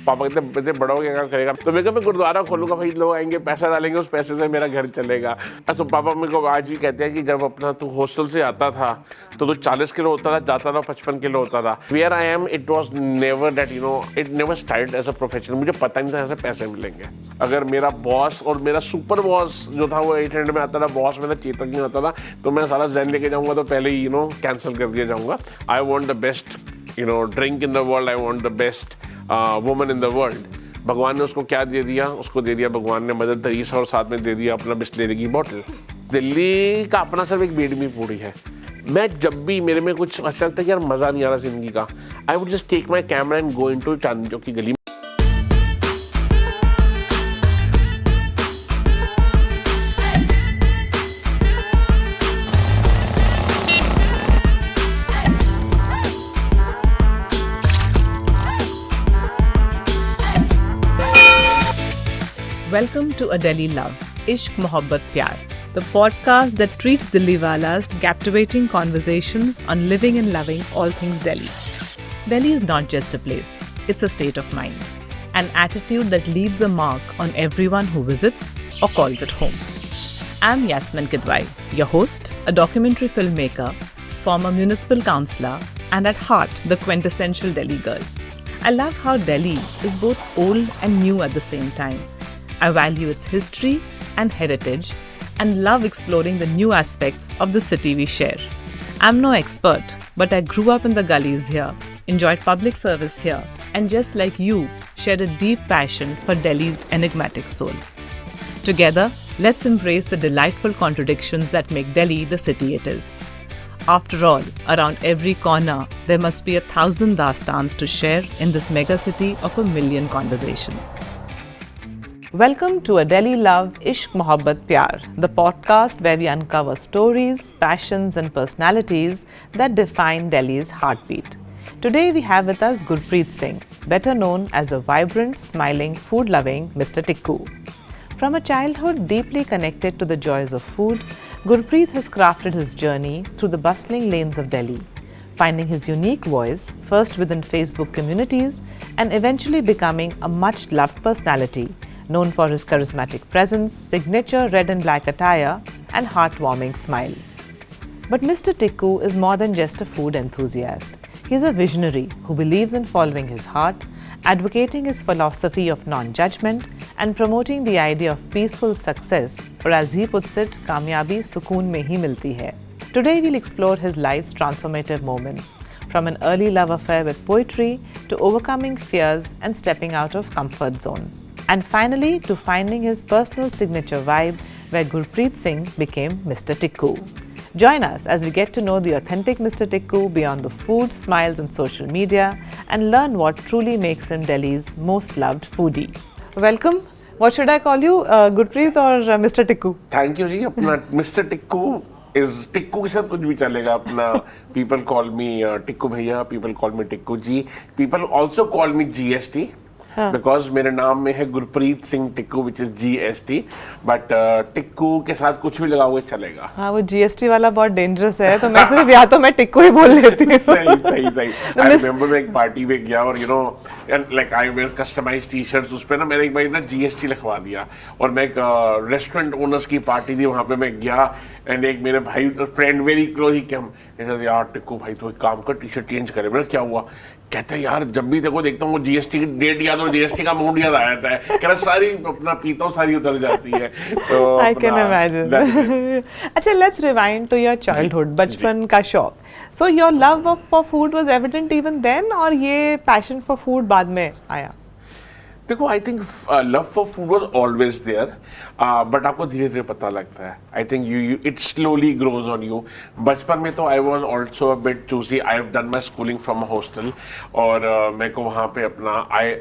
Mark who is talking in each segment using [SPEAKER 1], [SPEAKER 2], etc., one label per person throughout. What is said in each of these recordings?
[SPEAKER 1] पापा कहते बेटे बड़ा हो गया क्या करेगा, तो मैं कहा मैं गुरुद्वारा खोलूंगा भाई, लोग आएंगे पैसा डालेंगे, उस पैसे से मेरा घर चलेगा। तो पापा मेरे को आज भी कहते हैं कि जब अपना तू हॉस्टल से आता था तो तू 40 किलो होता था, जाता था 55 किलो होता था। Where I am it was never that it never started as a profession. मुझे पता नहीं था ऐसे पैसे मिलेंगे। अगर मेरा बॉस और मेरा सुपर बॉस जो था वो 800 में आता था, बॉस मेरा चेतक नहीं आता था, तो मैं सारा जैन लेके जाऊंगा तो पहले ही कैंसिल कर दिया जाऊंगा। I want the best drink in the world, I want the best woman in the world. भगवान ने उसको क्या दे दिया? उसको दे दिया भगवान ने मदर तेरेसा और साथ में दे दिया अपना बिस्लेरी की बॉटल। दिल्ली का अपना सिर्फ एक बेडमी पूरी है। मैं जब भी मेरे में कुछ अच्छा लगता है कि यार मज़ा नहीं आ रहा ज़िंदगी का, I would just take my camera and go into Chandni Chowk की गली।
[SPEAKER 2] Welcome to A Delhi Love, Ishq Mohabbat Pyar, the podcast that treats Delhiwalas to captivating conversations on living and loving all things Delhi. Delhi is not just a place, it's a state of mind, an attitude that leaves a mark on everyone who visits or calls it home. I'm Yasmin Kidwai, your host, a documentary filmmaker, former municipal councillor, and at heart, the quintessential Delhi girl. I love how Delhi is both old and new at the same time. I value its history and heritage and love exploring the new aspects of the city we share. I'm no expert, but I grew up in the gullies here, enjoyed public service here, and just like you, shared a deep passion for Delhi's enigmatic soul. Together, let's embrace the delightful contradictions that make Delhi the city it is. After all, around every corner, there must be 1,000 dastans to share in this megacity of a million conversations. Welcome to A Delhi Love, Ishq Mohabbat Pyar, the podcast where we uncover stories, passions and personalities that define Delhi's heartbeat. Today we have with us Gurpreet Singh, better known as the vibrant, smiling, food-loving Mr. Tikku. From a childhood deeply connected to the joys of food, Gurpreet has crafted his journey through the bustling lanes of Delhi, finding his unique voice first within Facebook communities and eventually becoming a much-loved personality, known for his charismatic presence, signature red and black attire, and heartwarming smile. But Mr. Tikku is more than just a food enthusiast. He is a visionary who believes in following his heart, advocating his philosophy of non-judgment, and promoting the idea of peaceful success, or as he puts it, "Kamyabi sukoon mein hi milti hai." Today we'll explore his life's transformative moments, from an early love affair with poetry to overcoming fears and stepping out of comfort zones. And finally, to finding his personal signature vibe, where Gurpreet Singh became Mr. Tikku. Join us as we get to know the authentic Mr. Tikku beyond the food, smiles and social media, and learn what truly makes him Delhi's most loved foodie. Welcome. What should I call you, Gurpreet or Mr. Tikku?
[SPEAKER 1] Thank you जी। अपना Mr. Tikku is Tikku के साथ कुछ भी चलेगा अपना। People call me Tikku भैया, people call me Tikku ji, people also call me GST. Because मेरे नाम में है Gurpreet Singh Tikku which is GST, but Tikku के साथ कुछ भी लगाओगे चलेगा।
[SPEAKER 2] हाँ, वो GST वाला बहुत डेंजरस है, तो मैं सिर्फ या तो मैं टिक्कू ही बोल लेती हूँ।
[SPEAKER 1] सही आई रिमेंबर मैं एक पार्टी में गया और like I wore customized t-shirts, उस पे ना मैंने एक बार ना GST लिखवा दिया। और मैं एक रेस्टोरेंट ओनर्स की पार्टी थी, वहाँ पे मैं गया एंड एक मेरे भाई फ्रेंड वेरी क्लोज ही कम, यार टिक्कू भाई तो एक काम कर टी-शर्ट चेंज करे। मैंने क्या हुआ? कहते हैं यार जब भी देखो देखता हूँ वो GST की डेट याद और GST का मूड याद आ जाता है, कह रहा सारी अपना पीता हूँ सारी उतर जाती है। तो
[SPEAKER 2] I can imagine. अच्छा, let's rewind to your childhood, बचपन का शौक. So your love for food was evident even then, और ये passion for food बाद में आया?
[SPEAKER 1] देखो I think love for food was always there, but आपको धीरे धीरे पता लगता है। I think you it slowly grows on you. बचपन में तो I was also a bit choosy. I have done my schooling from a hostel और मेरे को वहाँ पे अपना I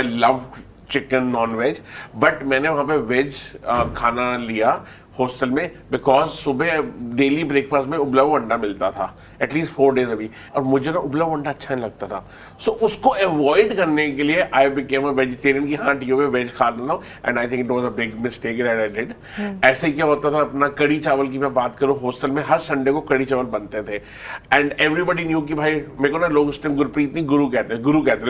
[SPEAKER 1] love chicken non veg, but मैंने वहाँ पे वेज खाना लिया हॉस्टल में बिकॉज सुबह डेली ब्रेकफास्ट में उबला हुआ अंडा मिलता था एटलीस्ट 4 days अभी, और मुझे ना उबला हुआ अंडा अच्छा नहीं लगता था। सो उसको अवॉइड करने के लिए आई बिकेम अ वेजिटेरियन की हाँ ठीक है वेज खा लेता हूँ, and I think it was a big mistake that I did. ऐसे ही क्या होता था, अपना कड़ी चावल की मैं बात करूँ, हॉस्टल में हर संडे को कड़ी चावल बनते थे, एंड एवरीबडी न्यू कि भाई मेरे को ना लोग उस टाइम गुरप्रीत नहीं गुरु कहते हैं,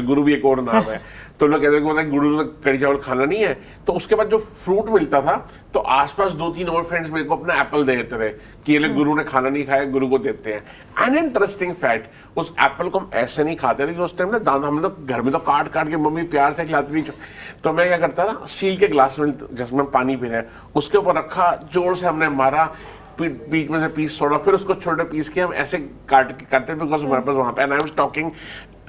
[SPEAKER 1] गुरु भी एक और नाम है। तो लोग कहते हैं कि गुरु ने कड़ी चावल खाना नहीं है। तो उसके बाद जो फ्रूट मिलता था तो आसपास 2-3 और फ्रेंड्स मेरे को अपना एप्पल दे देते थे कि ये लोग गुरु ने खाना नहीं खाया, गुरु को देते हैं। एन इंटरेस्टिंग फैक्ट, उस एप्पल को हम ऐसे नहीं खाते थे कि उस टाइम ना दादा हम लोग घर में तो काट के मम्मी प्यार से खिलाती थी। तो मैं क्या करता ना, स्टील के ग्लास में जिसमें पानी पी रहे हैं उसके ऊपर रखा, जोर से हमने मारा, बीच में से पीस छोड़ा, फिर उसको छोटे पीस के हम ऐसे काट के करते, बिकॉज हमारे पास वहां पे, and I was talking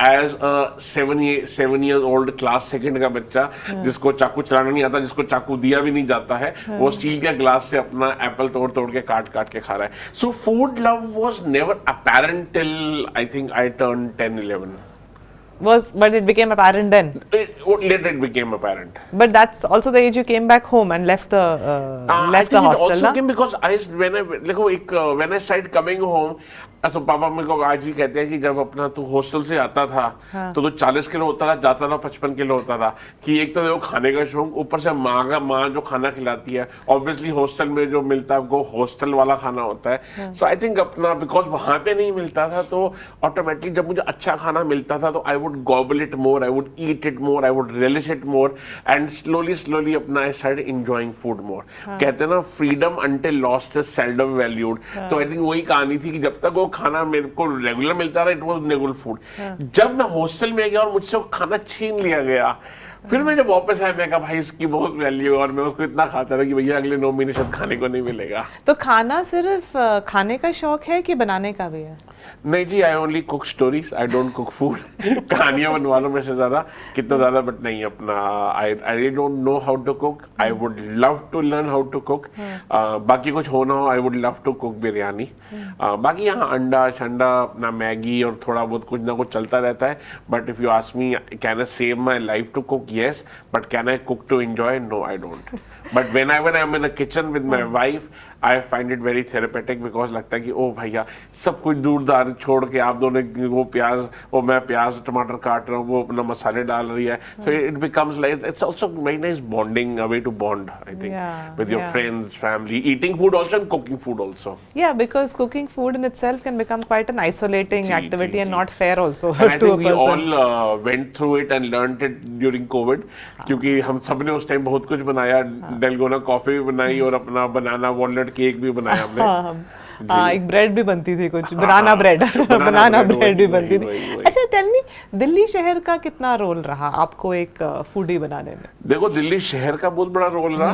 [SPEAKER 1] as a 7 years old class second का बच्चा जिसको चाकू चलाना नहीं आता, जिसको चाकू दिया भी नहीं जाता है, वो स्टील के ग्लास से अपना एप्पल तोड़ के काट के खा रहा है। So food love was never apparent till I think I turn 10-11.
[SPEAKER 3] But it became apparent then.
[SPEAKER 1] Later it became apparent.
[SPEAKER 3] But that's also the age you came back home and left the
[SPEAKER 1] I think
[SPEAKER 3] hostel.
[SPEAKER 1] it also
[SPEAKER 3] ना?
[SPEAKER 1] came because when I started coming home, तो पापा मेरे को आज भी कहते हैं कि जब अपना तू हॉस्टल से आता था तो 40 किलो होता था, जाता था 55 किलो होता था, कि एक तो खाने का शौक, ऊपर से माँ जो खाना खिलाती है, ऑब्वियसली हॉस्टल में जो मिलता है वो हॉस्टल वाला खाना होता है। सो आई थिंक अपना बिकॉज वहां पे नहीं मिलता था तो ऑटोमेटिकली जब मुझे अच्छा खाना मिलता था तो I would gobble it more, I would eat it more, I would relish it more, and slowly अपना I started enjoying food more. कहते हैं ना, freedom until lost is seldom valued. तो आई थिंक वही कहानी थी कि जब तक वो खाना मेरे को रेगुलर मिलता रहा, इट वाज रेगुलर फूड। जब मैं हॉस्टल में गया और मुझसे वो खाना छीन लिया गया, फिर मैं जब वापस आया मैं कहा भाई इसकी बहुत वैल्यू है, और मैं उसको इतना खाता रहा कि भैया अगले 9 महीने शायद खाने को नहीं मिलेगा।
[SPEAKER 3] तो खाना सिर्फ खाने का शौक है कि बनाने का भी है?
[SPEAKER 1] नहीं जी, I only cook stories, I don't cook food. कहानियां बनवा लो मेरे से ज्यादा, कितना ज्यादा, बट नहीं अपना I don't know how to cook. I would love to learn how to cook. बाकी कुछ होना हो, I would love to cook biryani. बाकी यहाँ अंडा शंडा अपना मैगी और थोड़ा बहुत कुछ ना कुछ चलता रहता है। But if you ask me can I save my life to cook, yes, but can I cook to enjoy? No, I don't. But whenever I'm in a kitchen with my wife, I find it very therapeutic because लगता है कि ओ भैया सब कुछ दूर दार छोड़ के आप दोनों वो प्याज, वो मैं प्याज टमाटर काट रहा हूँ, वो अपना मसाले डाल रही है, so it becomes like it's also very nice bonding, a way to bond, I think, with your friends, family, eating food also and cooking food also.
[SPEAKER 3] Yeah, because cooking food in itself can become quite an isolating activity and not fair also
[SPEAKER 1] and I
[SPEAKER 3] to
[SPEAKER 1] think
[SPEAKER 3] a
[SPEAKER 1] we
[SPEAKER 3] person.
[SPEAKER 1] all went through it and learned it during COVID, क्योंकि हम सब ने उस time बहुत कुछ बनाया, dalgona coffee भी बनाई और अपना बनाना वॉलनट केक भी बनाया हमने।
[SPEAKER 3] एक ब्रेड भी बनती थी, कुछ बनाना ब्रेड बनाना ब्रेड भी बनती थी। अच्छा, टेल मी, दिल्ली शहर का कितना रोल रहा आपको एक फूडी बनाने में?
[SPEAKER 1] देखो, दिल्ली शहर का बहुत बड़ा रोल रहा।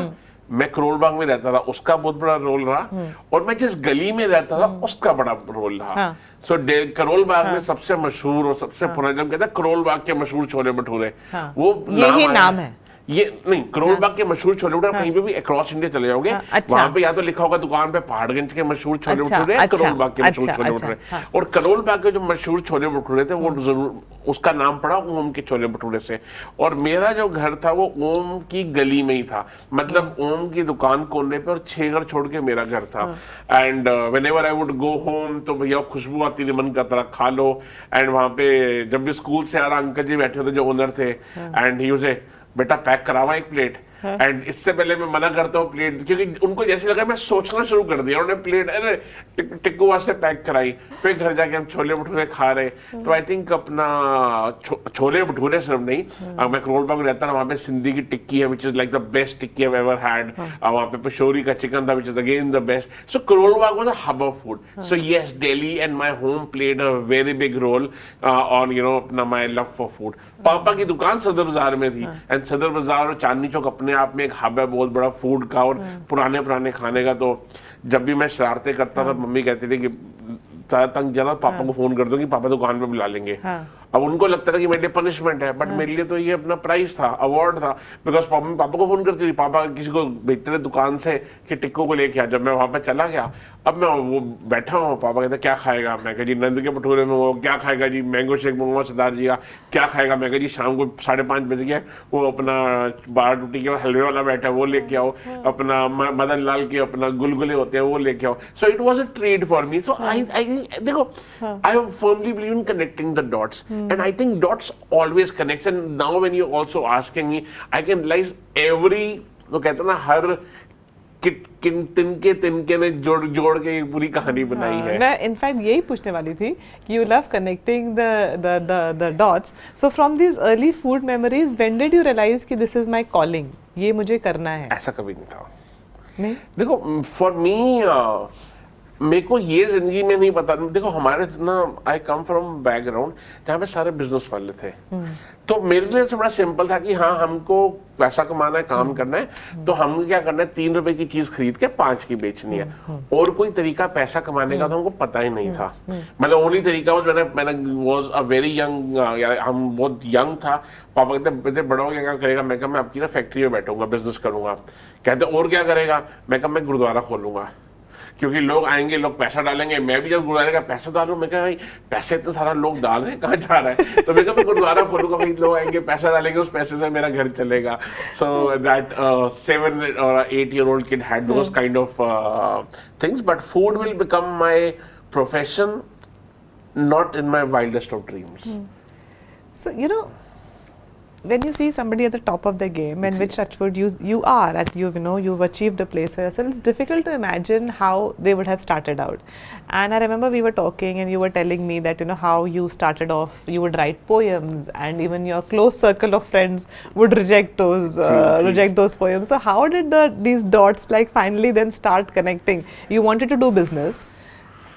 [SPEAKER 1] मैं करोल बाग में रहता था, उसका बहुत बड़ा रोल रहा, और मैं जिस गली में रहता था उसका बड़ा रोल रहा। सो करोल बाग में सबसे मशहूर और सबसे पुराना, जब कहते हैं करोल बाग के मशहूर छोले भटूरे, वो
[SPEAKER 3] यही नाम है।
[SPEAKER 1] ये नहीं, करोल बाग के मशहूर छोले भटूरे कहीं पे भी अक्रॉस इंडिया चले जाओगे, वहां पे या तो लिखा होगा दुकान पे पहाड़गंज के मशहूर छोले भटूरे, करोल बाग के मशहूर छोले भटूरे। और करोल बाग के जो मशहूर छोले भटूरे थे वो जरूर उसका नाम पड़ा ओम के छोले भटूरे से। और मेरा जो घर था वो ओम की गली में ही था, मतलब ओम की दुकान कोने पे, और 6 घर छोड़ के मेरा घर था। And whenever I would go home तो भैया खुशबू आती थी, मन करता था खा लो। एंड वहां पे जब भी स्कूल से आ रहा, अंकल जी बैठे होते जो ओनर थे, एंड ही वाज बेटा पैक करावा एक प्लेट। एंड इससे पहले मैं मना करता हूँ प्लेट, क्योंकि उनको जैसे लगा मैं सोचना शुरू कर दिया, उन्होंने प्लेट अरे टिक्कू वास्ते पैक कराई, फिर घर जाके हम छोले भटूरे खा रहे। तो आई थिंक अपना छोले भटूरे सिर्फ नहीं, मैं करोल बाग में रहता था, वहाँ पे सिंधी की टिक्की है which is like the best tikki I ever had. वहाँ पे पशोरी का चिकन था which is again the best. So Karol Bagh was a hub of food. So yes, Delhi and my home played a very big roll on you know अपना my love for food. पापा की दुकान सदर बाजार में थी, एंड सदर बाजार और चांदनी चौक अपने आप में एक हब है बहुत बड़ा फूड का और पुराने खाने का। तो जब भी मैं शरारतें करता था, मम्मी कहती थी कि तंग ज्यादा, पापा को फोन कर दो कि पापा दुकान पे बुला लेंगे। अब उनको लगता था कि मेरे लिए पनिशमेंट है, बट मेरे लिए तो ये अपना प्राइज था, अवार्ड था, बिकॉज पापा को फोन करती थी, पापा किसी को भेजते थे दुकान से कि टिक्को को लेके आ। जब मैं वहां पे चला गया, अब मैं वो बैठा हूँ, पापा कहते क्या खाएगा, मैं कहा जी नंद के भटूरे में, वो क्या खाएगा जी, मैंगो शेक मंगवा सरदार जी का, क्या खाएगा, मैं कहा जी शाम को 5:30 बज गया, वो अपना 12 टूटी के हलवे वाला बैठा है वो लेके आओ, अपना मदन लाल के अपना गुलगुले होते हैं वो लेके आओ. So it was a treat for me. So I देखो, I firmly believe in connecting the dots, and I think dots always connects. And now when you also asking me, I can realise every, तो कहते हैं ना, हर तिनके ने जोड़ के पूरी कहानी बनाई है.
[SPEAKER 3] मैं इनफैक्ट यही पूछने वाली थी कि you love connecting the dots. So from these early food memories, when did you realize कि दिस इज माय कॉलिंग, ये मुझे करना है?
[SPEAKER 1] ऐसा कभी नहीं था.
[SPEAKER 3] नहीं,
[SPEAKER 1] देखो फॉर मी, मेरे को ये जिंदगी में नहीं पता. देखो हमारे ना, आई कम फ्रॉम बैकग्राउंड जहाँ पे सारे बिजनेस वाले थे. तो मेरे लिए तो बड़ा सिंपल था कि हाँ, हमको पैसा कमाना है, काम करना है, तो हम क्या करना है, 3 रुपए की चीज खरीद के 5 की बेचनी है. और कोई तरीका पैसा कमाने का तो हमको पता ही नहीं था. मतलब ओनली तरीका मैंने वॉज अ वेरी यंग, हम बहुत यंग था. पापा कहते बड़ा हो गया क्या करेगा, मैं कहा मैं आपकी ना फैक्ट्री में बैठूंगा, बिजनेस करूंगा. कहते और क्या करेगा, मैं कहा मैं गुरुद्वारा खोलूंगा, क्योंकि लोग आएंगे, लोग पैसा डालेंगे. मैं भी जब गुरुद्वारे का पैसा डालूं, मैं कहा भाई पैसे इतना सारा लोग डाल रहे हैं, कहाँ जा रहा है, तो मैं कहा मैं गुरुद्वारा खोलूंगा, भाई लोग आएंगे, पैसा डालेंगे, उस पैसे से मेरा घर चलेगा. So that 7 or 8-year-old kid had those kind of things. But food will become my profession, not in my wildest of dreams.
[SPEAKER 3] so you know, when you see somebody at the top of their game, and which Touchwood you are at, you've achieved a place for yourself, it's difficult to imagine how they would have started out. And I remember we were talking and you were telling me that how you started off, you would write poems, and even your close circle of friends would reject those poems. So how did these dots like finally then start connecting? You wanted to do business,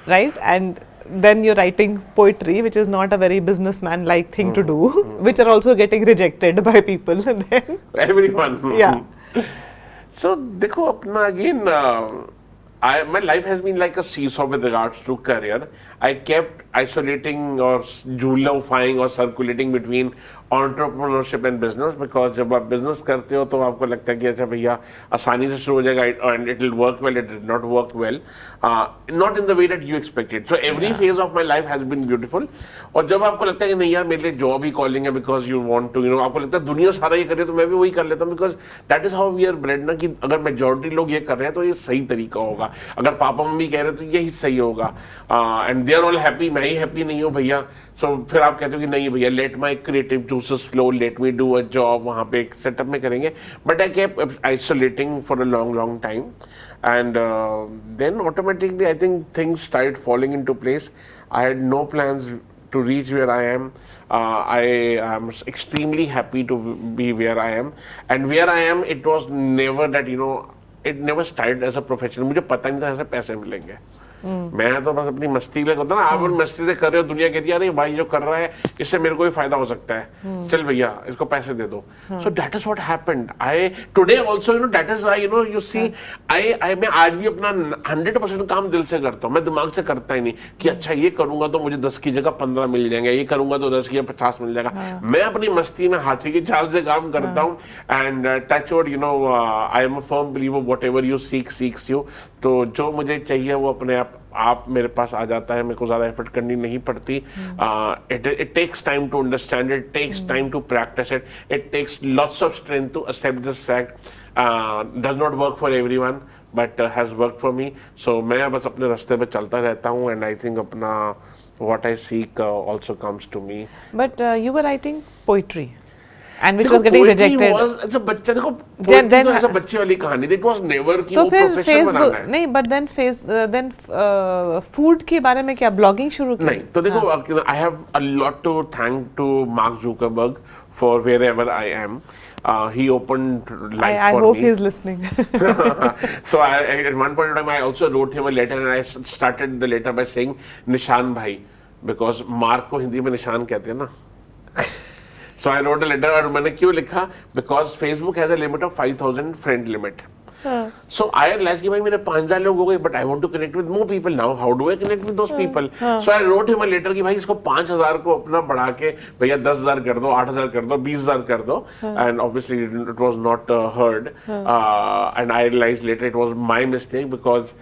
[SPEAKER 3] right? And then you're writing poetry, which is not a very businessman like thing to do, which are also getting rejected by people. Then
[SPEAKER 1] Everyone.
[SPEAKER 3] Yeah.
[SPEAKER 1] So देखो अपना again, my life has been like a seesaw with regards to career. I kept isolating or julifying or circulating between entrepreneurship and business, because जब आप business करते हो तो आपको लगता है कि अच्छा भैया आसानी से शुरू हो जाएगा, and it will work well, it did not work well, not in the way that you expected. So every phase of my life has been beautiful. और जब आपको लगता है कि नहीं यार मेरे लिए जॉब ही कॉलिंग है, because you want to, आपको लगता है दुनिया सारा ये कर रही है तो मैं भी वही कर लेता हूँ, because that is how we are bred ना, कि अगर मेजॉरिटी लोग ये कर रहे हैं तो ये सही तरीका होगा, अगर पापा मम्मी कह रहे हैं तो यही सही होगा, and they are all happy, मैं ही हैप्पी नहीं हूँ भैया. सो फिर आप कहते हो कि नहीं भैया, let my creative juices flow, let me do a job, वहाँ पे एक सेटअप में करेंगे. But I kept isolating for a long time, and then automatically I think things started falling into place. I had no plans to reach where I am. I am extremely happy to be where I am, and where I am, it was never that it never started as a profession. मुझे पता नहीं था ऐसे पैसे मिलेंगे. मैं तो बस अपनी मस्ती के लिए होता ना, आप मस्ती से कर रहे हो, दुनिया कहती है अरे भाई जो कर रहा है इससे मेरे को भी फायदा हो सकता है, चल भैया इसको पैसे दे दो. So that is what happened. I today also that is why you see I मैं आज भी अपना 100% काम दिल से करता हूँ. मैं दिमाग से करता ही नहीं कि अच्छा ये करूंगा तो मुझे 10 की जगह 15 मिल जाएंगे, ये करूंगा तो 10 की जगह 50 मिल जाएगा. मैं अपनी मस्ती में हाथी की चाल से काम करता हूँ. And touch wood I am a firm believer, whatever you seeks you. तो जो मुझे चाहिए वो अपने आप मेरे पास आ जाता है, मेरे को ज़्यादा एफर्ट करनी नहीं पड़ती. It takes time to understand, it takes time to practise it, it takes lots of strength to accept this fact. Does not work for everyone but has work for me. So मैं बस अपने रास्ते पे चलता रहता हूँ, and I think अपना what I seek also comes to me.
[SPEAKER 3] But you were writing poetry, and which was getting rejected.
[SPEAKER 1] As a बच्चा देखो, then ऐसा बच्चे वाली कहानी, it was never कि वो प्रोफेशन बनाना है.
[SPEAKER 3] नहीं, but then food के बारे में क्या ब्लॉगिंग शुरू की?
[SPEAKER 1] नहीं, तो देखो I have a lot to thank to Mark Zuckerberg for wherever I am. He opened life
[SPEAKER 3] I
[SPEAKER 1] for
[SPEAKER 3] hope
[SPEAKER 1] me.
[SPEAKER 3] he's listening.
[SPEAKER 1] So at one point in time, I also wrote him a letter, and I started the letter by saying निशान भाई, because Mark को हिंदी में निशान कहते हैं ना. So I wrote a letter, और मैंने क्यों लिखा? Because Facebook has a limit of 5,000 friend limit. So I realized कि भाई मेरे 5,000 लोग हो गए, but I want to connect with more people now. How do I connect with those people? So I wrote him a letter कि भाई इसको 5,000 को अपना बढ़ा के भैया 10,000 कर दो, 8,000 कर दो, 20,000 कर दो. And obviously it was not heard. And I realized later it was my mistake, because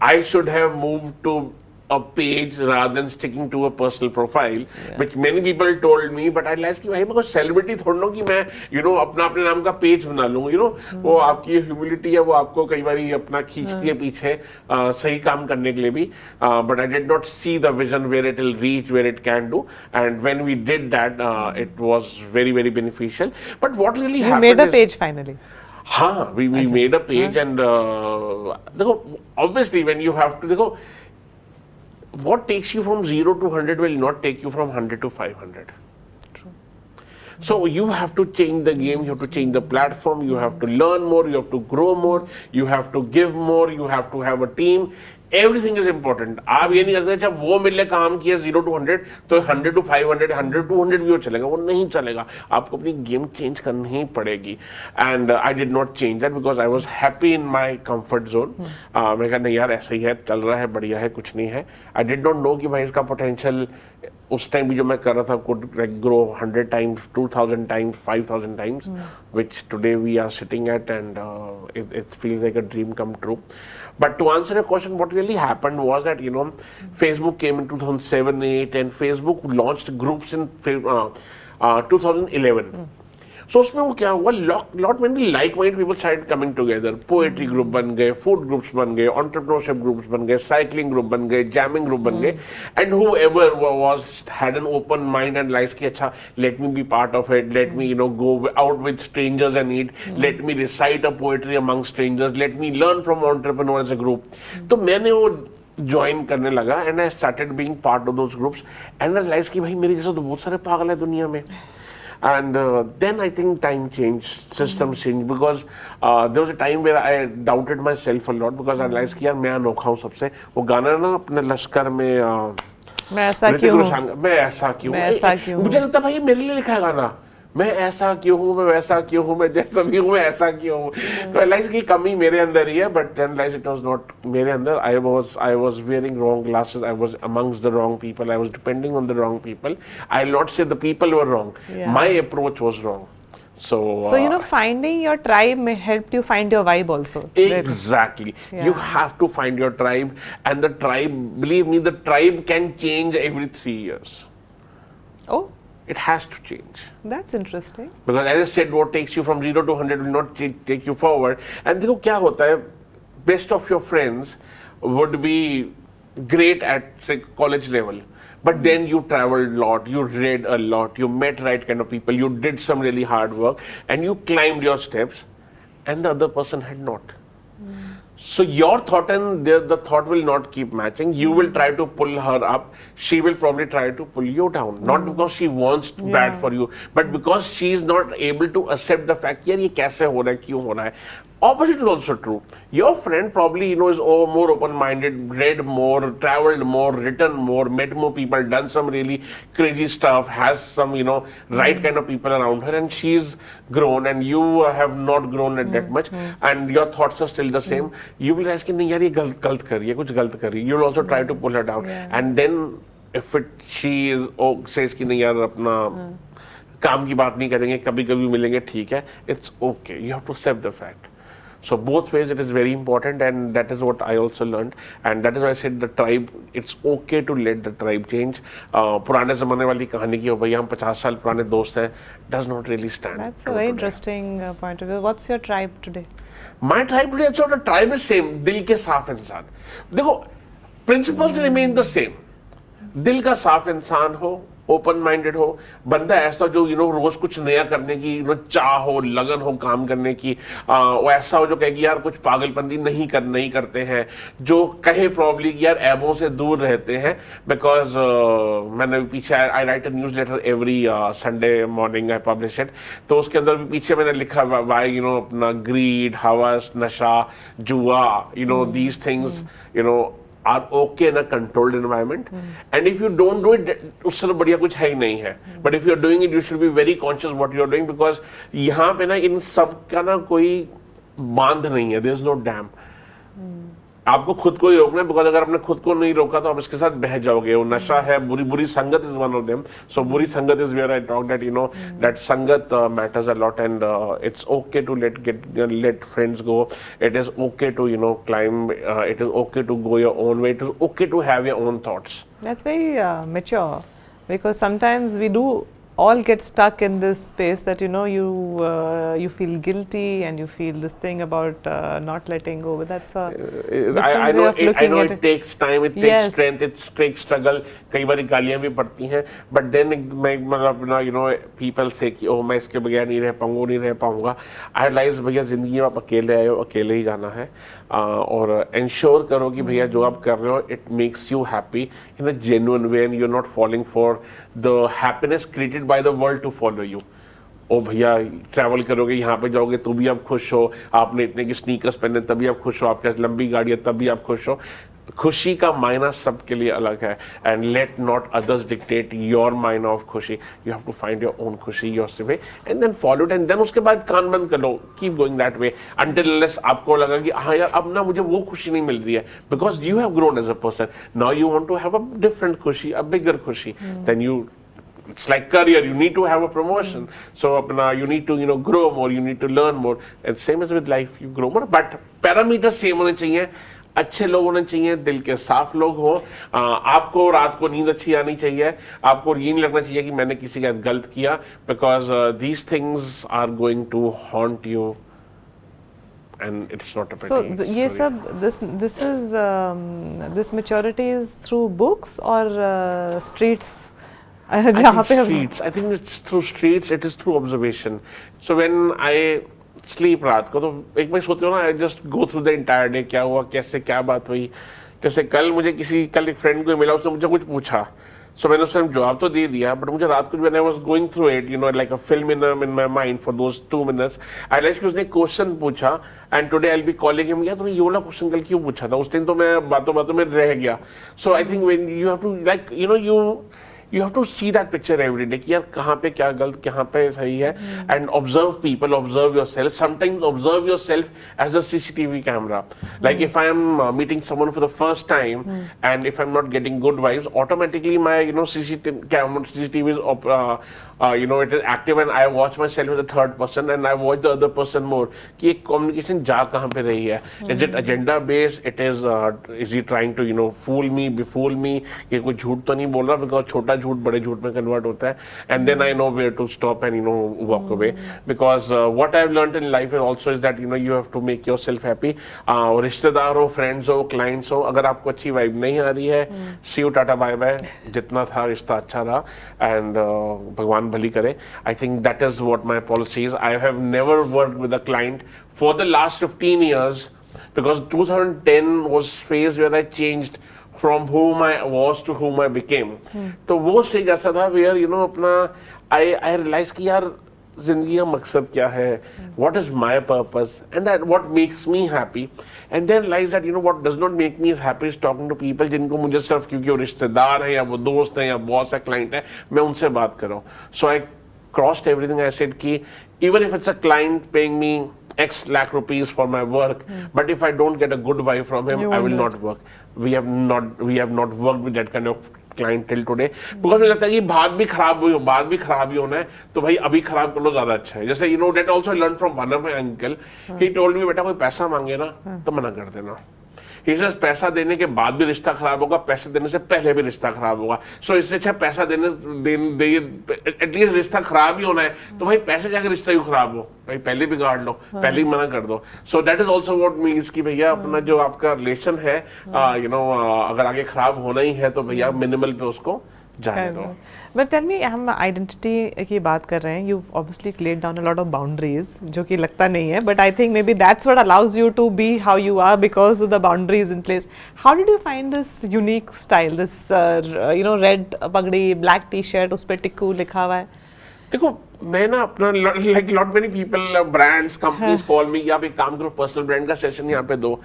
[SPEAKER 1] I should have moved to a page rather than sticking to a personal profile, which many people told me, but I realized कि भाई मैं कोई celebrity थोड़ा ना कि मैं अपना अपने नाम का पेज बना लूँ, वो आपकी ह्यूमिलिटी है, वो आपको कई बार अपना खींचती है पीछे सही काम करने के लिए भी, but I did not see the vision where it will reach, where it can do, and when we did that, it was very very beneficial. But what really
[SPEAKER 3] You
[SPEAKER 1] happened
[SPEAKER 3] made a
[SPEAKER 1] is,
[SPEAKER 3] page finally.
[SPEAKER 1] हाँ, we made a page, and देखो obviously when you have to देखो what takes you from 0 to 100 will not take you from 100 to 500.
[SPEAKER 3] True.
[SPEAKER 1] So you have to change the game, you have to change the platform, you have to learn more, you have to grow more, you have to give more, you have to have a team. Everything is important. आप ये नहीं कर सकते जब वो मिले काम किया 0 to 100 तो 100 to 500, 100 to 100 भी वो चलेगा, वो नहीं चलेगा. आपको अपनी गेम चेंज करनी ही पड़ेगी. And I did not change that because I was happy in my comfort zone. मैं कहा नहीं यार ऐसा ही है, चल रहा है, बढ़िया है, कुछ नहीं है. I did not know कि भाई इसका potential उस टाइम भी जो मैं कर रहा था could like grow 100 times, 2000 times, 5000 times, which today we are sitting at, and it feels like a dream come true. But to answer your question, what really happened was that Facebook came in 2007-8, and Facebook launched groups in 2011. So उसमें वो क्या हुआ, lot many like-minded people started coming together. Poetry group बन गए, food groups बन गए, entrepreneurship groups बन गए, cycling group बन गए, jamming group बन गए, and whoever had an open mind and realized कि अच्छा, let me be part of it, let me go out with strangers and eat, let me recite a poetry among strangers, let me learn from entrepreneurs as a group. तो मैंने वो join करने लगा, and I started being part of those groups, and I realized कि भाई मेरे जैसा तो बहुत सारे पागल है दुनिया में. And then I think time changed, systems changed, because there was a time where I doubted myself a lot because I realized कि यार मैं अनोखा हूँ सबसे. वो गाना ना अपने लश्कर में
[SPEAKER 3] मैं ऐसा क्यों हूँ,
[SPEAKER 1] मैं ऐसा क्यों, मुझे लगता भाई ये मेरे लिए लिखा है गाना. मैं ऐसा क्यों हूँ, मैं वैसा क्यों हूँ, मैं जैसा भी हूँ मैं ऐसा क्यों हूँ. तो आई रियलाइज की कमी मेरे अंदर ही है, but then realise it was not मेरे अंदर. I was wearing wrong glasses, I was amongst the wrong people, I was depending on the wrong people. I will not say the people were wrong, my approach was wrong. So
[SPEAKER 3] finding your tribe may help you find your vibe also.
[SPEAKER 1] Exactly. You have to find your tribe, and the tribe, believe me, the tribe can change every 3 years.
[SPEAKER 3] Oh.
[SPEAKER 1] It has to change.
[SPEAKER 3] That's interesting.
[SPEAKER 1] Because as I said, what takes you from 0 to 100 will not take you forward. And देखो क्या होता है, best of your friends would be great at say college level. But then you traveled a lot, you read a lot, you met right kind of people, you did some really hard work, and you climbed your steps, and the other person had not. So your thought and the thought will not keep matching. You will try to pull her up. She will probably try to pull you down. Not because she wants bad for you, but because she is not able to accept the fact, यार ये कैसे हो रहा है, क्यों हो रहा है. Opposite is also true. Your friend probably is more open-minded, read more, traveled more, written more, met more people, done some really crazy stuff, has some right kind of people around her, and she's grown, and you have not grown at that much, and your thoughts are still the same. You will realize कि नहीं यार ये गलत कर रही है, कुछ गलत कर रही है. You will also try to pull her down, and then if she says कि नहीं यार अपना काम की बात नहीं करेंगे, कभी कभी मिलेंगे, ठीक है, it's okay. You have to accept the fact. So both ways it is very important, and that is what I also learned, and that is why I said the tribe, it's okay to let the tribe change. पुराने ज़माने वाली कहानी की हो भैया हम 50 साल पुराने दोस्त हैं, does not really stand.
[SPEAKER 3] That's a very interesting point of view. What's your tribe today?
[SPEAKER 1] My tribe today, so the tribe is same. दिल के साफ इंसान. देखो principles remain the same. दिल का साफ इंसान हो, ओपन माइंडेड हो, बंदा ऐसा जो रोज कुछ नया करने की चाह हो, लगन हो काम करने की, वो ऐसा हो जो कहे कि यार कुछ पागलपंती नहीं करते हैं, जो कहे प्रॉब्ली कि यार ऐबों से दूर रहते हैं. बिकॉज मैंने पीछे I write a newsletter every Sunday morning, I publish it. तो उसके अंदर भी पीछे मैंने लिखा वाई अपना ग्रीड, हवस, नशा, जुआ, these things are okay in a controlled environment, and if you don't do it, उससे बढ़िया कुछ है ही नहीं है. But if you're doing it, you should be very conscious what you're doing, because यहाँ पे ना इन सब का ना कोई बांध नहीं है. There's no dam. आपको खुद को ही रोकना है, बिकॉज अगर आपने खुद को नहीं रोका तो आप इसके साथ बह जाओगे। वो नशा है, बुरी संगत is one of them. So बुरी संगत is where I talk that you know that संगत matters a lot, and it's okay to let friends go, it is okay to climb, it is okay to go your own way, it is okay to have your own thoughts.
[SPEAKER 3] That's very mature, because sometimes we do all get stuck in this space that you feel guilty and you feel this thing about not letting go, but that's a
[SPEAKER 1] I
[SPEAKER 3] different way of looking at
[SPEAKER 1] it
[SPEAKER 3] it.
[SPEAKER 1] takes time, it takes
[SPEAKER 3] Yes.
[SPEAKER 1] strength, it takes struggle, कई बार गालियाँ भी पड़ती हैं, but then मैं मतलब people say कि मैं इसके बगैर नहीं रह पाऊंगा। I realize भैया जिंदगी में आप अकेले आए हो, अकेले ही जाना है, और ensure करो कि भैया जो आप कर रहे हो it makes you happy in a genuine way and you're not falling for the happiness created by the world to follow you। ओ भैया ट्रैवल करोगे, यहाँ पे जाओगे तो भी आप खुश हो, आपने इतने की स्नीकर्स पहने तभी आप खुश हो, आपके पास लंबी गाड़ी है तभी आप खुश हो। खुशी का मायना सबके लिए अलग है, and let not others dictate your मायना ऑफ खुशी। You have to find your own खुशी your way and then follow it, and then उसके बाद कान बंद कर लो, keep going that way until unless आपको लगा कि हाँ यार अब ना मुझे वो खुशी नहीं मिल रही है, because you have grown as a person, now you want to have a different खुशी, अ बिगर खुशी, then you it's like career, you need to have a promotion, so you need to grow more, you need to learn more, and same as with life, you grow more, but parameters same होने चाहिए, अच्छे लोग होने चाहिए, दिल के साफ लोग हो, आपको रात को नींद अच्छी आनी चाहिए, आपको ये नहीं लगना चाहिए कि मैंने किसी के साथ गलत किया, because these things are going to haunt you and it's not a
[SPEAKER 3] So
[SPEAKER 1] pretty
[SPEAKER 3] ये
[SPEAKER 1] story.
[SPEAKER 3] सब this maturity is through books or streets? जहाँ पे
[SPEAKER 1] streets. I think it's through streets. It is through observation. So when I sleep रात को तो एक बार सोते हो ना, I just go through the entire day, क्या हुआ, कैसे क्या बात हुई। जैसे कल एक फ्रेंड को मिला, उसने मुझे कुछ पूछा, सो मैंने उस टाइम जवाब तो दे दिया, बट मुझे रात को when I was going through it, like a film in my mind for those 2 minutes, I realized कि उसने क्वेश्चन पूछा, and today I'll be calling him, यार तूने ये वाला क्वेश्चन कल क्यों पूछा था, उस दिन तो मैं बातों में रह गया। So I think when you have to you have to see that picture every day कि यार कहाँ पे क्या गलत, कहाँ पे सही है, and observe people, observe yourself, sometimes observe yourself as a CCTV camera, like if I am meeting someone for the first time and if I'm not getting good vibes, automatically my CCTV is it is active and I watch myself as a third person and I watch the other person more कि एक communication जा कहाँ पे रही है, is it agenda based, is he trying to fool me, befool me, ये कोई झूठ तो नहीं बोल रहा, because छोटा झूठ बड़े झूठ में कन्वर्ट होता है, and then I know where to stop and walk away, because what I've learned in life also is that you have to make yourself happy, रिश्तेदार हो, फ्रेंड्स हो, क्लाइंट्स हो, अगर आपको अच्छी वाइब नहीं आ रही है, सी यू टाटा बाय बाय, जितना था रिश्ता अच्छा रहा, एंड भगवान भली करे। I think that is what my policy is. I have never worked with a client for the last 15 years, because 2010 was phase where I changed from whom I was to whom I became. तो वो stage ऐसा था where अपना I realized कि यार जिंदगी का मकसद क्या है, what is my purpose, and that what makes me happy, and then realize that what does not make me as happy is talking to people जिनको मुझे सिर्फ क्योंकि वो रिश्तेदार है या वो दोस्त है या बॉस है, क्लाइंट है, मैं उनसे बात कर रहा हूँ। So I crossed everything. I said कि even if it's a client paying me X lakh rupees for my work, but if I don't get a good vibe from him, I will not work. We have not worked with that kind of client till today, because मुझे लगता है कि बात भी खराब ही होना है, तो भाई अभी खराब कर लो, ज्यादा अच्छा है। जैसे that also I learned from one of my uncle. He told me, बेटा कोई पैसा मांगे ना तो मना कर देना। He says पैसा देने के बाद भी रिश्ता खराब होगा, पैसे देने से पहले भी रिश्ता खराब होगा। सो इससे अच्छा पैसा देने एटलीस्ट रिश्ता खराब ही होना है, तो भाई पैसे जाकर रिश्ता क्यों खराब हो, भाई पहले बिगाड़ लो, पहले ही मना कर दो। So that is also what means कि भैया अपना जो आपका रिलेशन है, अगर आगे खराब होना ही है तो भैया मिनिमल पे उसको जाने दो।
[SPEAKER 3] But tell me, हम आइडेंटिटी की बात कर रहे हैं, you obviously laid down a lot of boundaries, जो कि लगता नहीं है, but I think maybe that's what allows you to be how you are because of the boundaries in place. How did you find this unique style, this red पगड़ी, black t-shirt, उस पे टिक्कू लिखा हुआ है?
[SPEAKER 1] देखो मैं ना अपना like lot many people, brands, companies call me, या आप एक काम करो पर्सनल ब्रांड का सेशन यहाँ पे दो।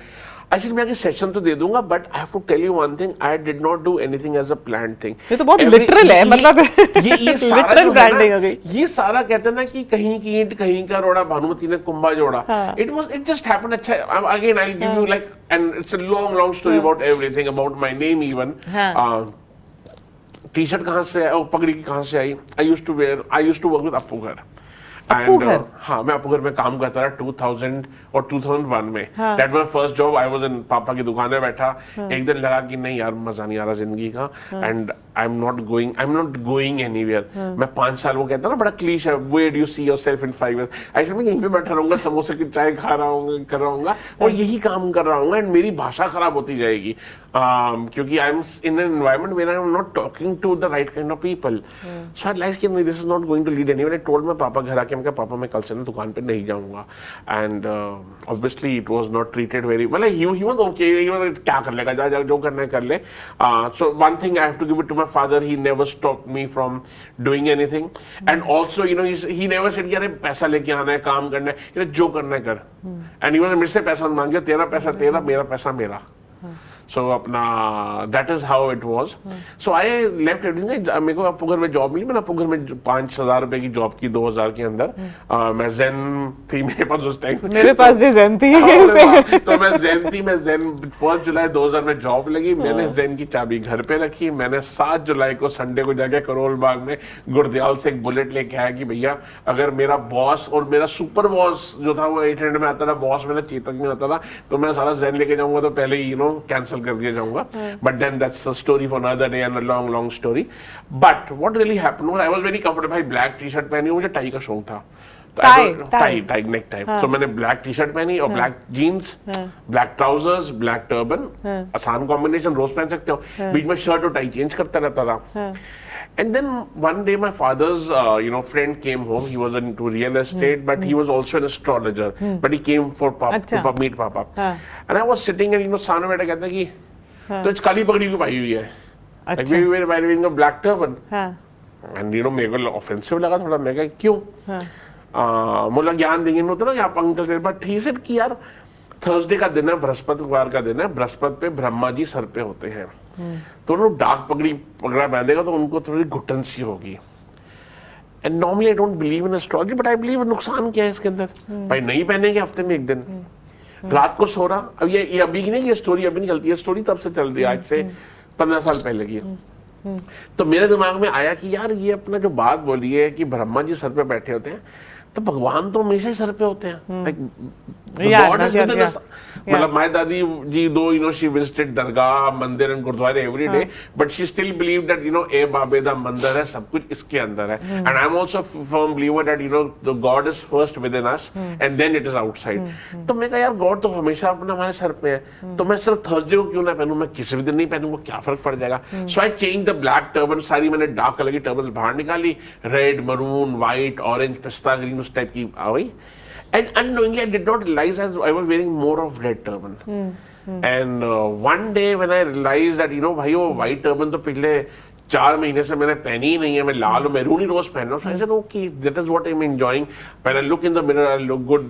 [SPEAKER 1] एक्चुअली मैं आगे सेशन तो दे दूंगा, but I have to tell you one thing, I did not do anything as a plan thing.
[SPEAKER 3] ये तो बहुत लिटरल है, मतलब
[SPEAKER 1] ये सारा
[SPEAKER 3] लिटरल
[SPEAKER 1] जो है
[SPEAKER 3] ब्रांडिंग हो
[SPEAKER 1] ना,
[SPEAKER 3] गई।
[SPEAKER 1] ये सारा कहते हैं ना कि कहीं की ईंट कहीं का रोड़ा, भानुमति ने कुंभा जोड़ा। It just happened. अच्छा, again I will give you like, and it's a long story about everything, about my name even. T shirt कहाँ से आई, पगड़ी की कहाँ से आई? I used to work with Appu Ghar. हाँ, मैं अप्पू घर में काम करता था 2000 और 2001 में। That my first job. I was in पापा की दुकान में बैठा। एक दिन लगा कि नहीं यार, मजा नहीं आ रहा जिंदगी का, and I am not going anywhere. मैं 5 साल, वो कहता ना बड़ा क्लीश है, where do you see yourself in 5 years? Actually मैं यहीं पे बैठा रहूंगा, समोसे की चाय खा रहा हूँ, कर रहा हूँ और यही काम कर रहा हूँ, एंड मेरी भाषा खराब होती जाएगी क्योंकि I am in an environment where I am not talking to the right kind of people. So I realise कि this is not going to lead anywhere. I told my पापा घर आके, मैं कहा पापा मैं कल से ना दुकान पे नहीं जाऊंगा, and obviously it was not treated very, मतलब he was okay, he was क्या कर लेगा, जा जो करना है कर ले। So one thing I have to give it to my father, he never stopped me from doing anything, and also you know he never said अरे पैसा लेके आना है, काम करना है, जो करना है कर। एंड ही वाज मेरे से पैसा मांगे, तेरा पैसा तेरा, मेरा पैसा मेरा। So अपना that is how it was. So I left everything. मेरे को अप्पू घर में जॉब मिली, मैंने अप्पू घर में 5,000 रुपए की जॉब की 2000 के अंदर। मैं ज़ेन थी मेरे पास उस टाइम।
[SPEAKER 3] मेरे पास भी ज़ेन थी।
[SPEAKER 1] तो मैं ज़ेन थी, मैं ज़ेन 1 जुलाई 2000 में जॉब लगी। मैंने ज़ेन की चाबी घर पे रखी। मैंने 7 जुलाई को संडे को जाके करोल बाग में गुड़दयाल से एक बुलेट लेके आया कि भैया अगर मेरा बॉस और मेरा सुपर बॉस जो था वो 800 में आता था, बॉस मेरा चेतक में आता था, तो मैं सारा ज़ेन लेके जाऊंगा तो पहले ही कैंसिल करके जाऊंगा। But then that's a story for another day and a long story. But what really happened was I was very comfortable. भाई ब्लैक टी शर्ट पहनी, मुझे टाई का शौक था, टाई नेक टाई। तो मैंने ब्लैक टी शर्ट पहनी और black jeans, black trousers, black turban, आसान कॉम्बिनेशन, रोज पहन सकते हो। बीच में शर्ट और टाई चेंज करता रहता था। And then one day my father's friend came home. He was into real estate, but he was also an astrologer. But he came for to meet Papa. And I was sitting and सामने बैठा कहता कि तो आज काली पगड़ी क्यों पाई हुई है? Like we were wearing a black turban. And मेरे को ऑफेंसिव लगा थोड़ा। मैं कहा क्यों? मुझे ज्ञान देंगे होता ना कि आप अंकल थे, बट he said कि यार थर्सडे का दिन है, बृहस्पतिवार का दिन है, बृहस्पति पे ब्रह्मा जी सर पे होते हैं, तो उन्होंने डार्क पगड़ा पहनेगा तो उनको थोड़ी घुटन सी होगी। And normally I don't believe in astrology, but I believe नुकसान क्या है इसके अंदर। भाई नहीं पहनेंगे हफ्ते में एक दिन, रात को सो रहा। अब ये अभी की नहीं, ये स्टोरी अभी नहीं चलती है, स्टोरी तब से चल रही है, आज से 15 साल पहले की। तो मेरे दिमाग में आया कि यार ये अपना जो बात बोली है कि ब्रह्मा जी सर पे बैठे होते हैं, तो भगवान तो हमेशा ही सर पे होते हैं। मतलब माय दादी जी दो शी विजिटेड दरगाह, मंदिर एंड गुरुद्वारे every day, but she still believe that ए बाबे दा मंदिर है, सब कुछ इसके अंदर है। And I am also firm believer that the god is first within us and then it is outside. तो मैं कहा यार गॉड तो हमेशा अपना हमारे सर पे है, तो मैं सिर्फ थर्सडे को क्यों ना पहनूं, मैं किसी भी दिन नहीं पहनूंगा, क्या फर्क पड़ जाएगा। So I change the black turban. सारी मैंने डार्क कलर की टर्बन बाहर निकाली, रेड, मरून, व्हाइट, ऑरेंज, पिस्ता ग्रीन, उस टाइप की आ गई। And unknowingly, I did not realize as I was wearing more of red turban. And one day when I realized that भाई वो white turban तो पिछले 4 महीने से मैंने पहनी ही नहीं है, मैं लाल और मैरून ही रोज पहन रहा हूँ। So I said, okay, that is what I'm enjoying. When I look in the mirror, I look good.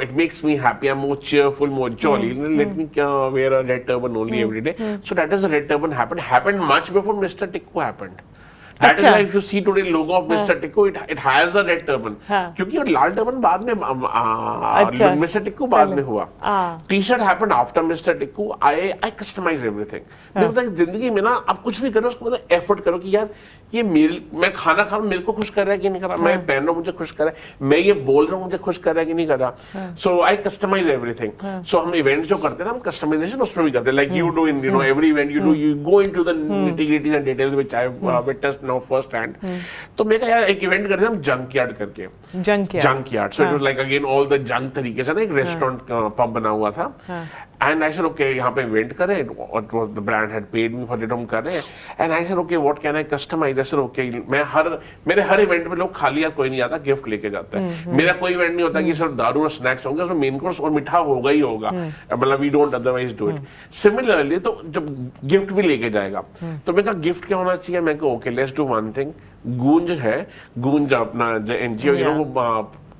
[SPEAKER 1] It makes me happy. I'm more cheerful, more jolly. Let me wear a red turban only every day. So that is the red turban happened much before Mr. Tikku happened. That is why if you see today logo of Mr. Tikku, it has a red turban. क्योंकि और लाल turban बाद में Mr. Tikku बाद में हुआ। T-shirt happened after Mr. Tikku. I customize everything. मेरे को जिंदगी में ना आप कुछ भी करो उसको मतलब एफर्ट करो कि यार ये मैं खाना खा रहा हूँ, मेरे को खुश कर रहा है कि नहीं कर रहा, मैं पहन रहा हूँ मुझे खुश कर रहा है, मैं ये बोल रहा हूँ मुझे खुश कर रहा है कि नहीं कर रहा। सो आई कस्टमाइज एवरीथिंग। सो हम इवेंट जो करते हैं हम कस्टमाइजेशन उसमें भी करते हैं, like you do in every event you go into the nitty-gritties and details which I have witnessed now first hand. तो मैं कहा यार एक इवेंट करते हैं हम जंक यार्ड करके, junk yard. So it was like again all the junk तरीके से ना, एक रेस्टोरेंट पब बना हुआ था। And I said, okay, यहाँ पे इवेंट करें, the brand had paid me for it, हम कर रहे हैं। And I said, okay, what can I customize? I said, okay, मेरे हर इवेंट में लोग खाली या कोई नहीं आता, गिफ्ट लेके जाता है। मेरा कोई इवेंट नहीं होता कि सिर्फ दारू और स्नैक्स होंगे, उसमें मेन कोर्स और मीठा होगा ही होगा, मतलब we don't otherwise do it. Similarly तो जब गिफ्ट भी लेके जाएगा तो मैं कहा गिफ्ट क्या होना चाहिए, मैं कहा okay let's do one thing. गूंज है, गूंज अपना जो एनजीओ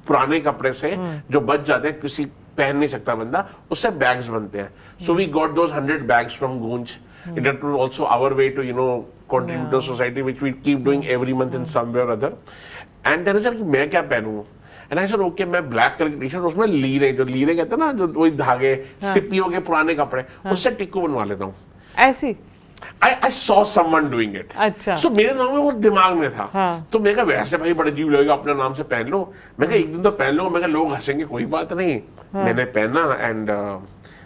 [SPEAKER 1] पुराने कपड़े से जो बच जाते हैं, किसी पहन नहीं सकता बंदा, उससे बैग्स बनते हैं. So we got those 100 bags from Goonj. It was also our way to contribute to society, which we keep doing every month in some way or other. And then I said कि मैं क्या पहनूं? And I said okay, मैं black colour की T shirt, उसमें लीरे, जो लीरे कहते हैं ना, जो वही धागे, सिप्पियों के पुराने कपड़े, उससे टिक्कू बनवा लेता हूँ.
[SPEAKER 3] ऐसी
[SPEAKER 1] I saw someone doing it.
[SPEAKER 3] अच्छा.
[SPEAKER 1] So मेरे दिमाग में वो दिमाग में था. तो मैं कहा वैसे भाई बड़े अजीब लगेगा, अपने नाम से पहन लो. मैं कहा एक दिन तो पहन लो. मैं कहा लोग हंसेंगे, कोई बात नहीं. मैंने पहना and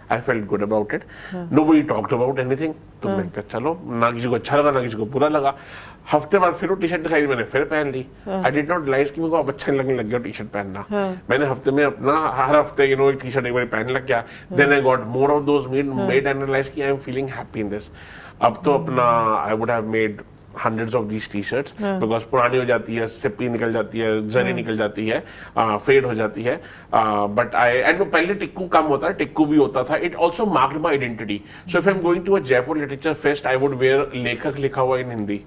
[SPEAKER 1] I felt good about it. Nobody talked about anything. तो मैं कहा चलो, ना किसी को अच्छा लगा ना किसी को बुरा लगा. हफ्ते बाद फिर वो टी शर्ट दिखाई, मैंने फिर पहन ली. I did not realize कि मेरे को अब अच्छा लगने लग गया टी शर्ट पहनना. मैंने हफ्ते में अपना हर हफ्ते एक टी शर्ट एक बार पहन लग गया. Then I got more of those made and realized कि I am feeling happy in this. अब तो अपना I would have made hundreds of these t-shirts because पुरानी हो जाती है, सिप्पी निकल जाती है, जरी निकल जाती है, फेड हो जाती है. बट एंड पहले टिक्कू कम होता है, टिक्कू भी होता था. It also marked my identity. So if I am going to a Jaipur literature fest I would wear लेखक लिखा हुआ इन हिंदी.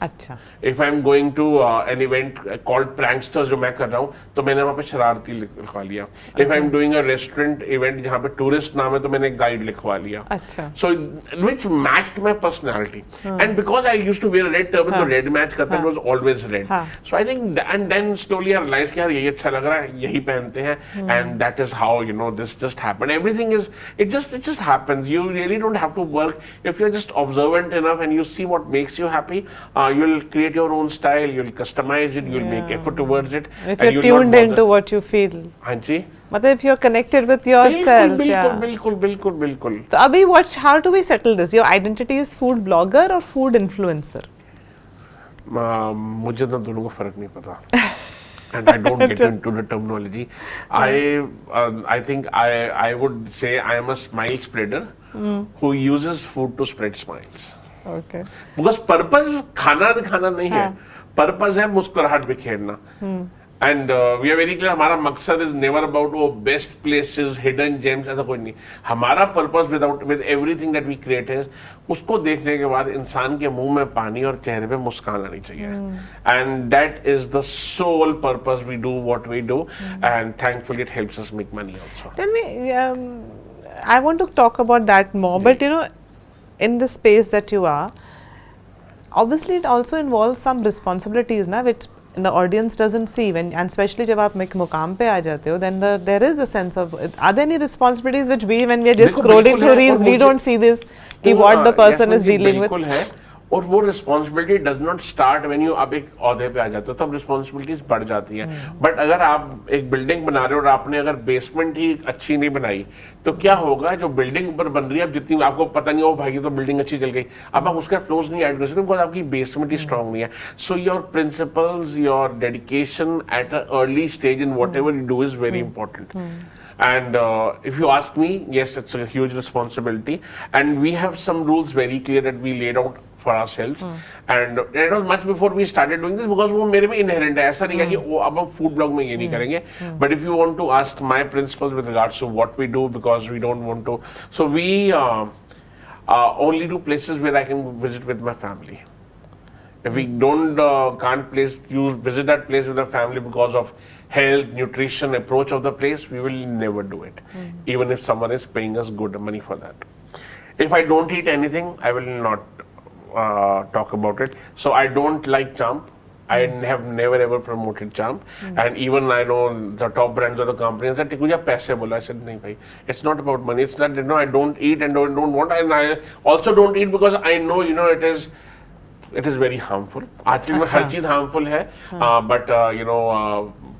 [SPEAKER 3] अच्छा.
[SPEAKER 1] If I am going to an event called pranksters, जो मैं कर रहा हूँ, तो मैंने वहाँ पे शरारती लिखवा लिया. If I am doing a restaurant event जहाँ पे टूरिस्ट नाम है, तो मैंने गाइड लिखवा लिया.
[SPEAKER 3] अच्छा.
[SPEAKER 1] So which matched my personality. And because I used to wear red turban, तो रेड मैच करता है, it was always red. So I think and then slowly I realise कि यार यही अच्छा लग रहा है, यही पहनते हैं. And that is how this just happened. Everything is it just happens. You really don't have to work. If you are just observant enough and you see what makes you happy, you will create your own style, you'll customize it, you'll make effort towards it.
[SPEAKER 3] If you're tuned into what you feel.
[SPEAKER 1] हाँ जी.
[SPEAKER 3] मतलब if you're connected with yourself.
[SPEAKER 1] बिल्कुल.
[SPEAKER 3] तो अभी how do we settle this? Your identity is food blogger or food influencer?
[SPEAKER 1] मुझे तो दोनों का फर्क नहीं पता. And I don't get into the terminology. I think I would say I am a smile spreader who uses food to spread smiles.
[SPEAKER 3] Okay.
[SPEAKER 1] Because purpose खाना दिखाना नहीं है, पर्पस है मुस्कुराहट बिखेरना. And we are very clear, हमारा मकसद is never about वो बेस्ट प्लेसेस, हिडन जेम्स, ऐसा कोई नहीं. हमारा purpose with everything that we create है, उसको देखने के बाद इंसान के मुंह में पानी और चेहरे पे मुस्कान आनी चाहिए. And that is the sole purpose we do what we do. And thankfully it helps us make money also.
[SPEAKER 3] Tell me, I want to talk about that more, but in the space that you are, obviously it also involves some responsibilities, na, which the audience doesn't see, when, and especially जब आप एक मुकाम पे आ जाते हो, then there is a sense of, are there any responsibilities which when we are just scrolling through reels, we don't see this, कि what the person is dealing with.
[SPEAKER 1] है. और वो responsibility does not start when you अब एक ओहदे पे आ जाते हो, तब रिस्पॉन्सिबिलिटीज बढ़ जाती हैं. बट अगर आप एक बिल्डिंग बना रहे हो और आपने अगर बेसमेंट ही अच्छी नहीं बनाई, तो क्या होगा, जो बिल्डिंग ऊपर बन रही है, अब जितनी आपको पता नहीं हो भाई तो बिल्डिंग अच्छी चल गई, अब आप उसका फ्लोर्स नहीं ऐड कर सकते बिकॉज आपकी बेसमेंट ही स्ट्रांग नहीं है. So your principles, your dedication at a early stage in what ever you do is very important. And if you ask me, yes, it's a huge responsibility, and we have some rules very clear that we laid out for ourselves. And it was much before we started doing this because वो मेरे में inherent है. ऐसा नहीं है कि वो अब हम food blog में ये नहीं करेंगे. But if you want to ask my principles with regards to what we do, because we don't want to, so we only do places where I can visit with my family. If we can't visit that place with our family because of health, nutrition, approach of the place, we will never do it. Even if someone is paying us good money for that. If I don't eat anything, I will not talk about it. So I don't like Champ. I have never ever promoted Champ. And even I know the top brands of the company said, "Tikuja paise bola." I said, "Nahi bhai, it's not about money. It's not, I don't eat and don't want. And I also don't eat because I know, it is very harmful. आजकल में हर चीज harmful है, but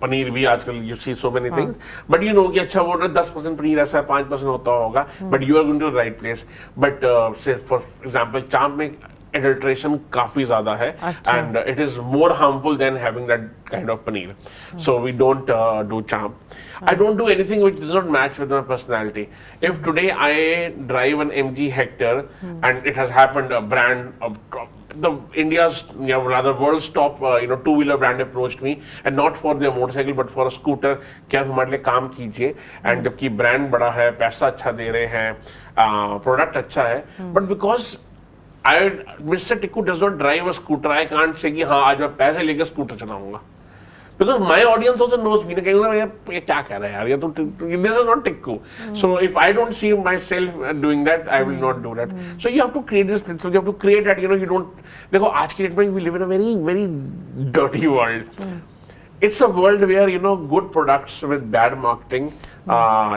[SPEAKER 1] paneer भी आजकल you see so many things, but कि अच्छा वो 10% पनीर ऐसा है, 5% होता होगा, but you are going to the right place. But say for example, चांप में adulteration काफी ज़्यादा है, and it is more harmful than having that kind of paneer. So we don't do champ. I don't do anything which does not match with my personality. If today I drive an MG Hector and it has happened, a brand the India's rather world's top two-wheeler brand approached me, and not for their motorcycle but for a scooter, क्या हमारे लिए काम कीजिए. And जबकि brand बड़ा है, पैसा अच्छा दे रहे हैं, product अच्छा है, but because Mr. Tikku does not drive a scooter, I can't say कि हाँ आज मैं पैसे लेकर स्कूटर चलाऊंगा. because my audience also knows me. कहेंगे ये क्या कह रहा है यार, ये तो this is not Tikku. So if I don't see myself doing that, I will not do that. So you have to create this principle. You have to create that. You know, you don't. देखो आज की date में we live in a very very dirty world. It's a world where, you know, good products with bad marketing,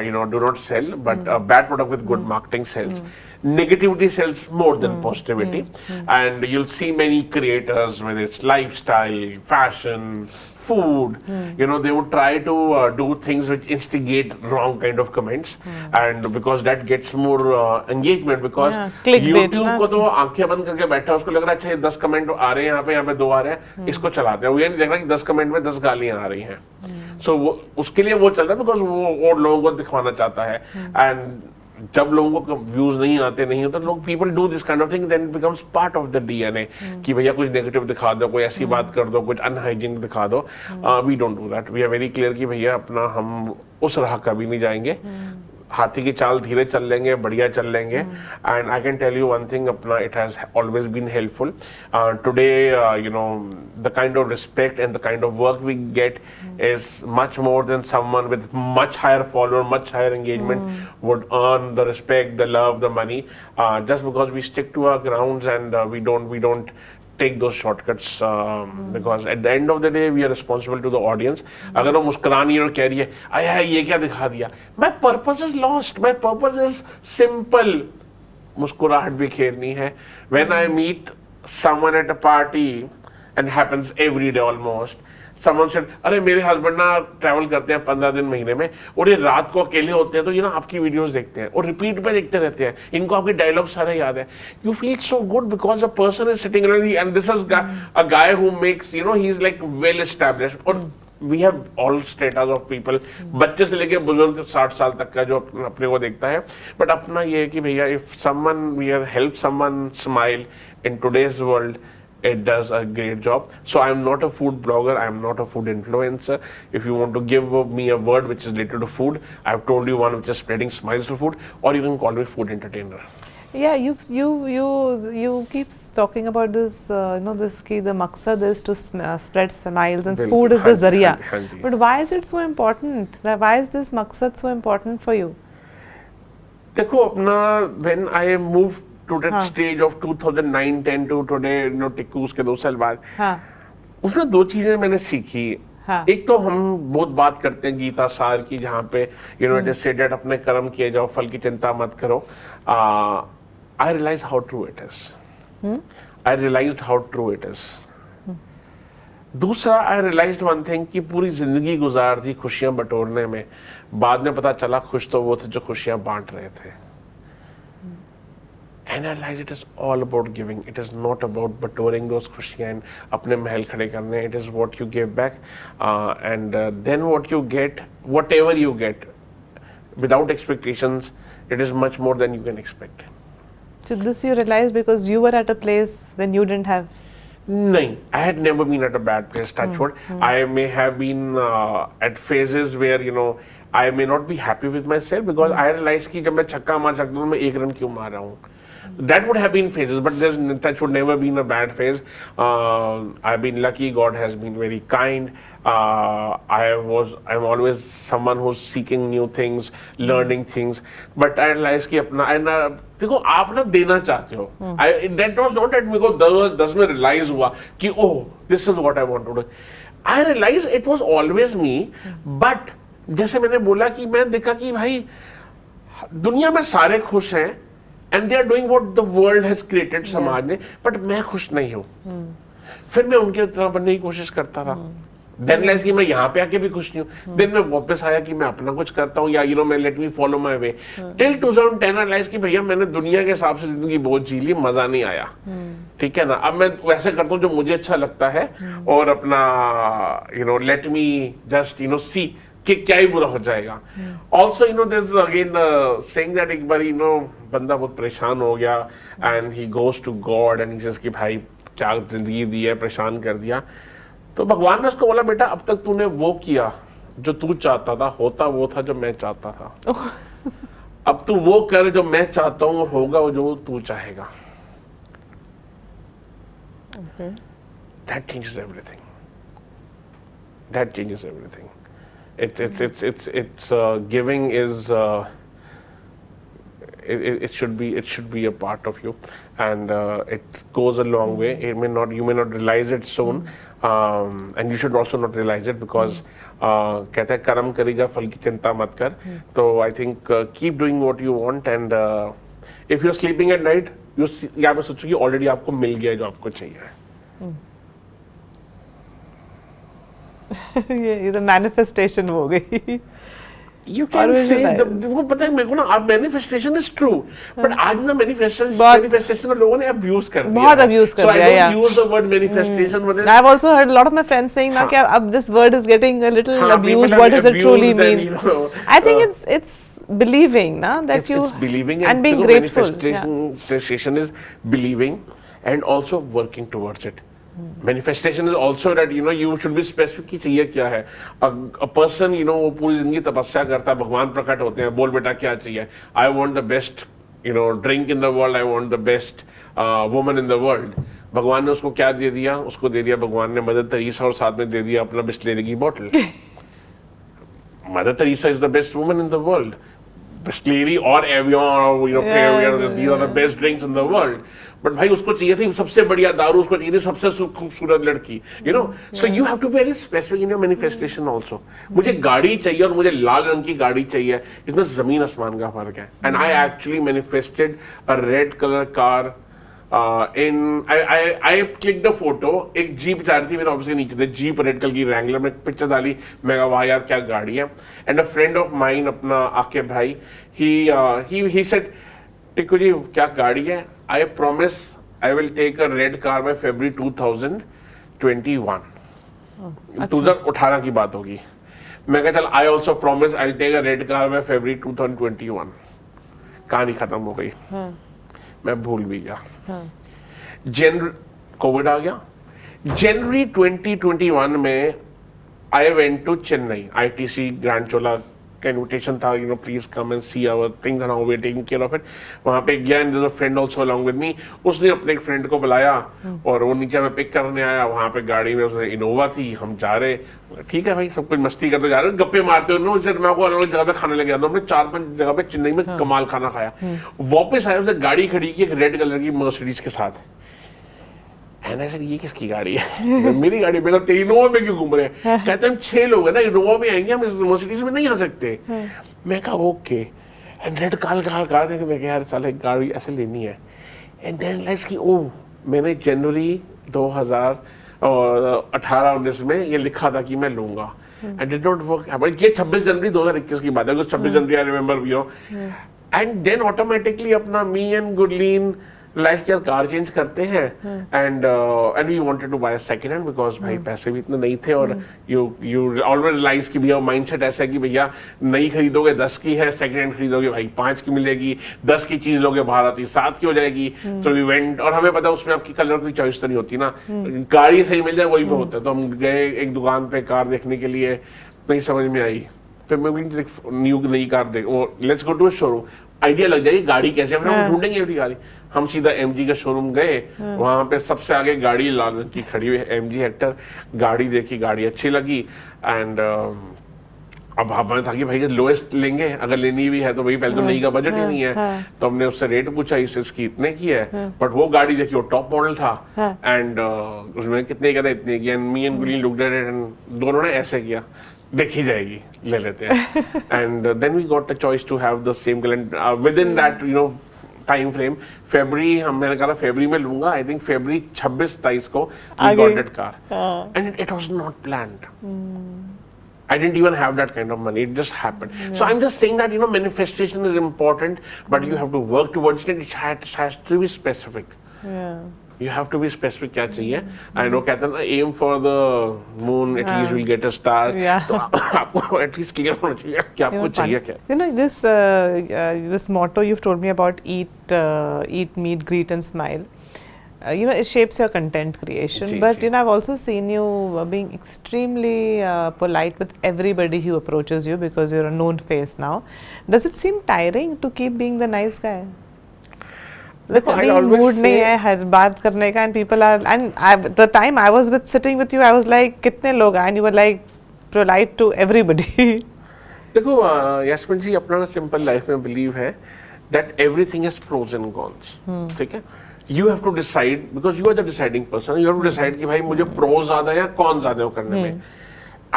[SPEAKER 1] you know, do not sell, but a bad product with good marketing sells. Negativity sells more than positivity, and you'll see many creators, whether it's lifestyle, fashion, food, you know, they would try to do things which instigate wrong kind of comments, and because that gets more engagement, because
[SPEAKER 3] clickbait,
[SPEAKER 1] YouTube को तो आंखें बंद करके बैठा है, उसको लग रहा है अच्छा ये 10 कमेंट आ रहे हैं यहाँ पे 2 आ रहे हैं, इसको चलाते हैं. वो ये नहीं देख रहा कि 10 कमेंट में 10 गालियां आ रही हैं. So वो उसके लिए वो चल रहा है, बिकॉज वो लोगों को दिखवाना चाहता है. एंड जब लोगों को व्यूज नहीं आते नहीं होते, लोग people do this kind of thing, then it becomes part of the DNA कि भैया कुछ नेगेटिव दिखा दो, कोई ऐसी बात कर दो, कुछ अनहाइजीनिक दिखा दो. We don't do that. We are very clear कि भैया अपना हम उस राह कभी नहीं जाएंगे. हाथी की चाल धीरे चल लेंगे, बढ़िया चल लेंगे. And I can tell you one thing, अपना it has always been helpful. Today you know the kind of respect and the kind of work we get is much more than someone with much higher follower, much higher engagement would earn the respect, the love, the money, just because we stick to our grounds and we don't take those shortcuts, because at the end of the day we are responsible to the audience. अगर वो मुस्कुरानी और कह रही है आया है ये क्या दिखा दिया, my purpose is lost, my purpose is simple. मुस्कुराहट बिखेरनी है. When I meet someone at a party, and happens every day almost, someone said, अरे मेरे हस्बैंड ना ट्रैवल करते हैं 15 दिन महीने में, और ये रात को अकेले होते हैं तो ये ना आपकी वीडियोस देखते हैं और रिपीट पे देखते रहते हैं, इनको आपके डायलॉग सारे याद है. You feel so good because a person is sitting and this is a guy who makes, you know, he is like well established. और we have all status of people, बच्चे से लेके बुजुर्ग 60 साल तक का जो अपने को देखता है. बट अपना ये है कि भैया if someone we have help someone smile in today's world, it does a great job. So I am not a food blogger, I am not a food influencer. If you want to give me a word which is related to food, I have told you one which is spreading smiles to food, or you can call me food entertainer.
[SPEAKER 3] Yeah, you keep talking about this, you know, this key, the maqsad is to spread smiles, and food is the zariya. But why is it so important? Why is this maqsad so important for you?
[SPEAKER 1] देखो अपना, when I moved to that stage of 2009-10 to today, you know, Tikku उसके 2 साल बाद, उसमें 2 चीजें मैंने सीखी. एक तो हम बहुत बात करते हैं गीता सार की, जहाँ पे you know it is said that अपने कर्म किए जाओ, फल की चिंता मत करो. I realise how true it is. I realised how true it is. दूसरा, आई रियलाइज्ड वन थिंग कि पूरी जिंदगी गुजार दी खुशियां बटोरने में, बाद में पता चला खुश तो वो थे जो खुशियां बांट रहे थे. And I realize it is all about giving. It is not about batoring those खुशियाँ and अपने महल खड़े करने. It is what you give back, and then what you get, whatever you get, without expectations, it is much more than you can expect.
[SPEAKER 3] So this you realized because you were at a place when you didn't have.
[SPEAKER 1] नहीं, I had never been at a bad place, touch wood. I may have been at phases where, you know, I may not be happy with myself because I realized कि जब मैं छक्का मार सकता हूँ, मैं 1 run क्यों मार रहा हूँ. That would have been phases, but there's touch would never been a bad phase. I've been lucky. God has been very kind. I'm always someone who's seeking new things, learning things. But I realized कि अपना देखो आप ना देना चाहते हो. That was not that मेरे को 10 में realize हुआ कि oh this is what I want to do. I realized it was always me. But जैसे मैंने बोला कि मैं देखा कि भाई दुनिया में सारे खुश हैं. And they are doing what the world has created, समाज ने, but मैं खुश नहीं हूँ. फिर मैं उनके तरह बनने की कोशिश करता था. Then realize कि मैं यहाँ पे आके भी खुश नहीं हूँ. Then मैं वापस आया कि मैं अपना कुछ करता हूँ, या you know मैं let me follow my way. Till 2010 I realized कि भैया मैंने दुनिया के हिसाब से जिंदगी बहुत जी ली, मजा नहीं आया. ठीक है ना. अब मैं वैसे करता हूँ जो मुझे अच्छा लगता है, और अपना you know let me just you know see कि क्या ही बुरा हो जाएगा. Also you know there is again saying that एक बार यू नो बंदा बहुत परेशान हो गया and he goes to God and he says कि भाई क्या जिंदगी दी है, परेशान कर दिया. तो भगवान ने उसको बोला बेटा अब तक तूने वो किया जो तू चाहता था, होता वो था जो मैं चाहता था. अब तू वो कर जो मैं चाहता हूँ, होगा जो तू चाहेगा. That changes everything. that changes everything. It's giving is it should be a part of you, and it goes a long way. You may not realize it soon, and you should also not realize it because कहते हैं कर्म करेगा फल की चिंता मत कर. तो I think keep doing what you want, and if you're sleeping at night, यहाँ पे सोचो कि already आपको मिल गया जो आपको चाहिए.
[SPEAKER 3] ये तो मैनिफेस्टेशन हो गई.
[SPEAKER 1] You can say वो पता है मेरे को ना अब manifestation is true, but आज ना manifestation को लोगों ने abuse कर दिया.
[SPEAKER 3] बहुत abuse कर दिया.
[SPEAKER 1] So I don't use the word manifestation. But
[SPEAKER 3] I've also heard a lot of my friends saying ना कि अब this word is getting a little abused. What does it truly mean? I think it's believing ना that
[SPEAKER 1] it's believing
[SPEAKER 3] and being grateful.
[SPEAKER 1] Manifestation is believing and also working towards it. Manifestation is also that you should be specific कि चाहिए क्या है. A person वो पूरी जिंदगी तपस्या करता है, भगवान प्रकट होते हैं, बोल बेटा क्या चाहिए. I want the best drink in the world, I want the best woman in the world. भगवान ने उसको क्या दे दिया? उसको दे दिया भगवान ने मदर तेरेसा और साथ में दे दिया अपना बिस्लेरी की बोतल. Mother Teresa is the best woman in the world. Bisleri or Evian or Perrier, these are the best drinks in the world. But भाई उसको चाहिए थी सबसे बढ़िया दारू, उसको चाहिए थी सबसे खूबसूरत लड़की. So you have to be very specific in your manifestation also. मुझे गाड़ी चाहिए और मुझे लाल रंग की गाड़ी चाहिए, इसमें जमीन आसमान का फर्क है. And I actually manifested a red color car. I clicked a photo. एक जीप जा रही थी मेरे ऑफिस के नीचे, जीप रेड कलर की रैंगलर में पिक्चर डाली. मैं कहा वाह यार क्या गाड़ी है. And a friend of mine अपना आके भाई he said टिक्कू जी क्या गाड़ी है. I promise I will take a red car by February 2021. 2018 की बात होगी. मैं कहा चल I also promise I'll take a red car by February 2021. कहानी खत्म हो गई. मैं भूल भी गया. कोविड आ गया. जनवरी 2021 में I went to Chennai. ITC grand Chola का इन्विटेशन था, please come and see our things and how we are taking care of it. वहां पे गया and there is a friend also along with me. उसने अपने एक फ्रेंड को बुलाया और वो नीचे में पिक करने आया. वहां पे गाड़ी में उसने इनोवा थी, हम जा रहे. ठीक है भाई, सब कुछ मस्ती करते जा रहे, गप्पे मारते हुए. उससे मैं को अलग जगह पे खाने लगे. हमने 4-5 जगह पे चेन्नई में कमाल खाना खाया. वापस आया, उसने गाड़ी खड़ी की एक रेड कलर की मर्सिडीज के साथ. ये किसकी गाड़ी है? मेरी गाड़ी. मैं कहता इनोवा में क्यों घूम रहे हैं? कहते हम 6 लोग हैं ना, इनोवा में आएंगे, हम मर्सिडीज में नहीं आ सकते. मैं कहा ओके. एंड रेड कार थे. मैं कहा यार साले गाड़ी ऐसे लेनी है. एंड देन रियलाइज कि ओह मैंने जनवरी 2018-19 में ये लिखा था कि मैं लूंगा. And did not work. ये 26 जनवरी 2021 की बात है. 26 जनवरी I remember. And then automatically अपना मी एंड गुडलीन लाइफ के कार चेंज करते हैं. And we wanted to buy second hand because भाई पैसे भी इतने नहीं थे. और यू ऑलवेज रियलाइज कि भैया माइंडसेट ऐसा है कि भैया नई खरीदोगे 10 की है, सेकंड हैंड खरीदोगे भाई 5 की मिलेगी. 10 की चीज लोगे बाहर आती 7 की हो जाएगी. तो वी वेंट. और हमें पता उसमें आपकी कलर की चॉइस तो नहीं होती ना, गाड़ी सही मिल जाए वही पे होता है. तो हम गए एक दुकान पे कार देखने के लिए, नहीं समझ में आई. फिर मैं नई कार देख, let's go to showroom. Idea लग जाएगी गाड़ी कैसे, हम ढूंढेंगे अपनी गाड़ी. हम सीधा MG का शोरूम गए. वहां पे सबसे आगे गाड़ी लाल रंग की खड़ी हुई MG हेक्टर. गाड़ी देखी, गाड़ी अच्छी लगी. एंड अब हमें था कि भाई लोएस्ट लेंगे, अगर लेनी भी है तो भाई पहले तो नई का बजट ही नहीं है. तो हमने उससे रेट पूछा, इसकी इतने की है. बट वो गाड़ी देखी, वो टॉप मॉडल था. एंड उसमें कितने का था, इतने की. And me and Guli looked at it and दोनों ने ऐसे किया, देखी जाएगी ले लेते हैं. And then we got the choice to have the same colour within that time frame. मैंने कहा फरवरी में लूंगा. आई थिंक फरवरी 26-27 को we got that car. And it was not planned. I didn't even have that kind of money. It just happened. So I'm just saying that manifestation is important, but you have to work towards it. It has to be specific. You have to be specific क्या चाहिए. I know कहते हैं ना aim for the moon, at least we'll get a star. तो आपको at least clear होना चाहिए कि आपको चाहिए क्या.
[SPEAKER 3] This motto you've told me about, eat, meet, greet and smile. It shapes your content creation. But I've also seen you being extremely polite with everybody who approaches you because you're a known face now. Does it seem tiring to keep being the nice guy? Look, mood नहीं है हर बात करने का. And people are, and the time I was sitting with you, I was like, कितने लोग हैं? And you were like polite to everybody.
[SPEAKER 1] देखो यास्मीन जी, अपना ना सिंपल लाइफ में बिलीव है that everything is pros and cons, ठीक है. You have to decide, because you are the deciding person. You have to decide कि भाई मुझे प्रोज ज्यादा है या कॉन ज्यादा है वो करने में.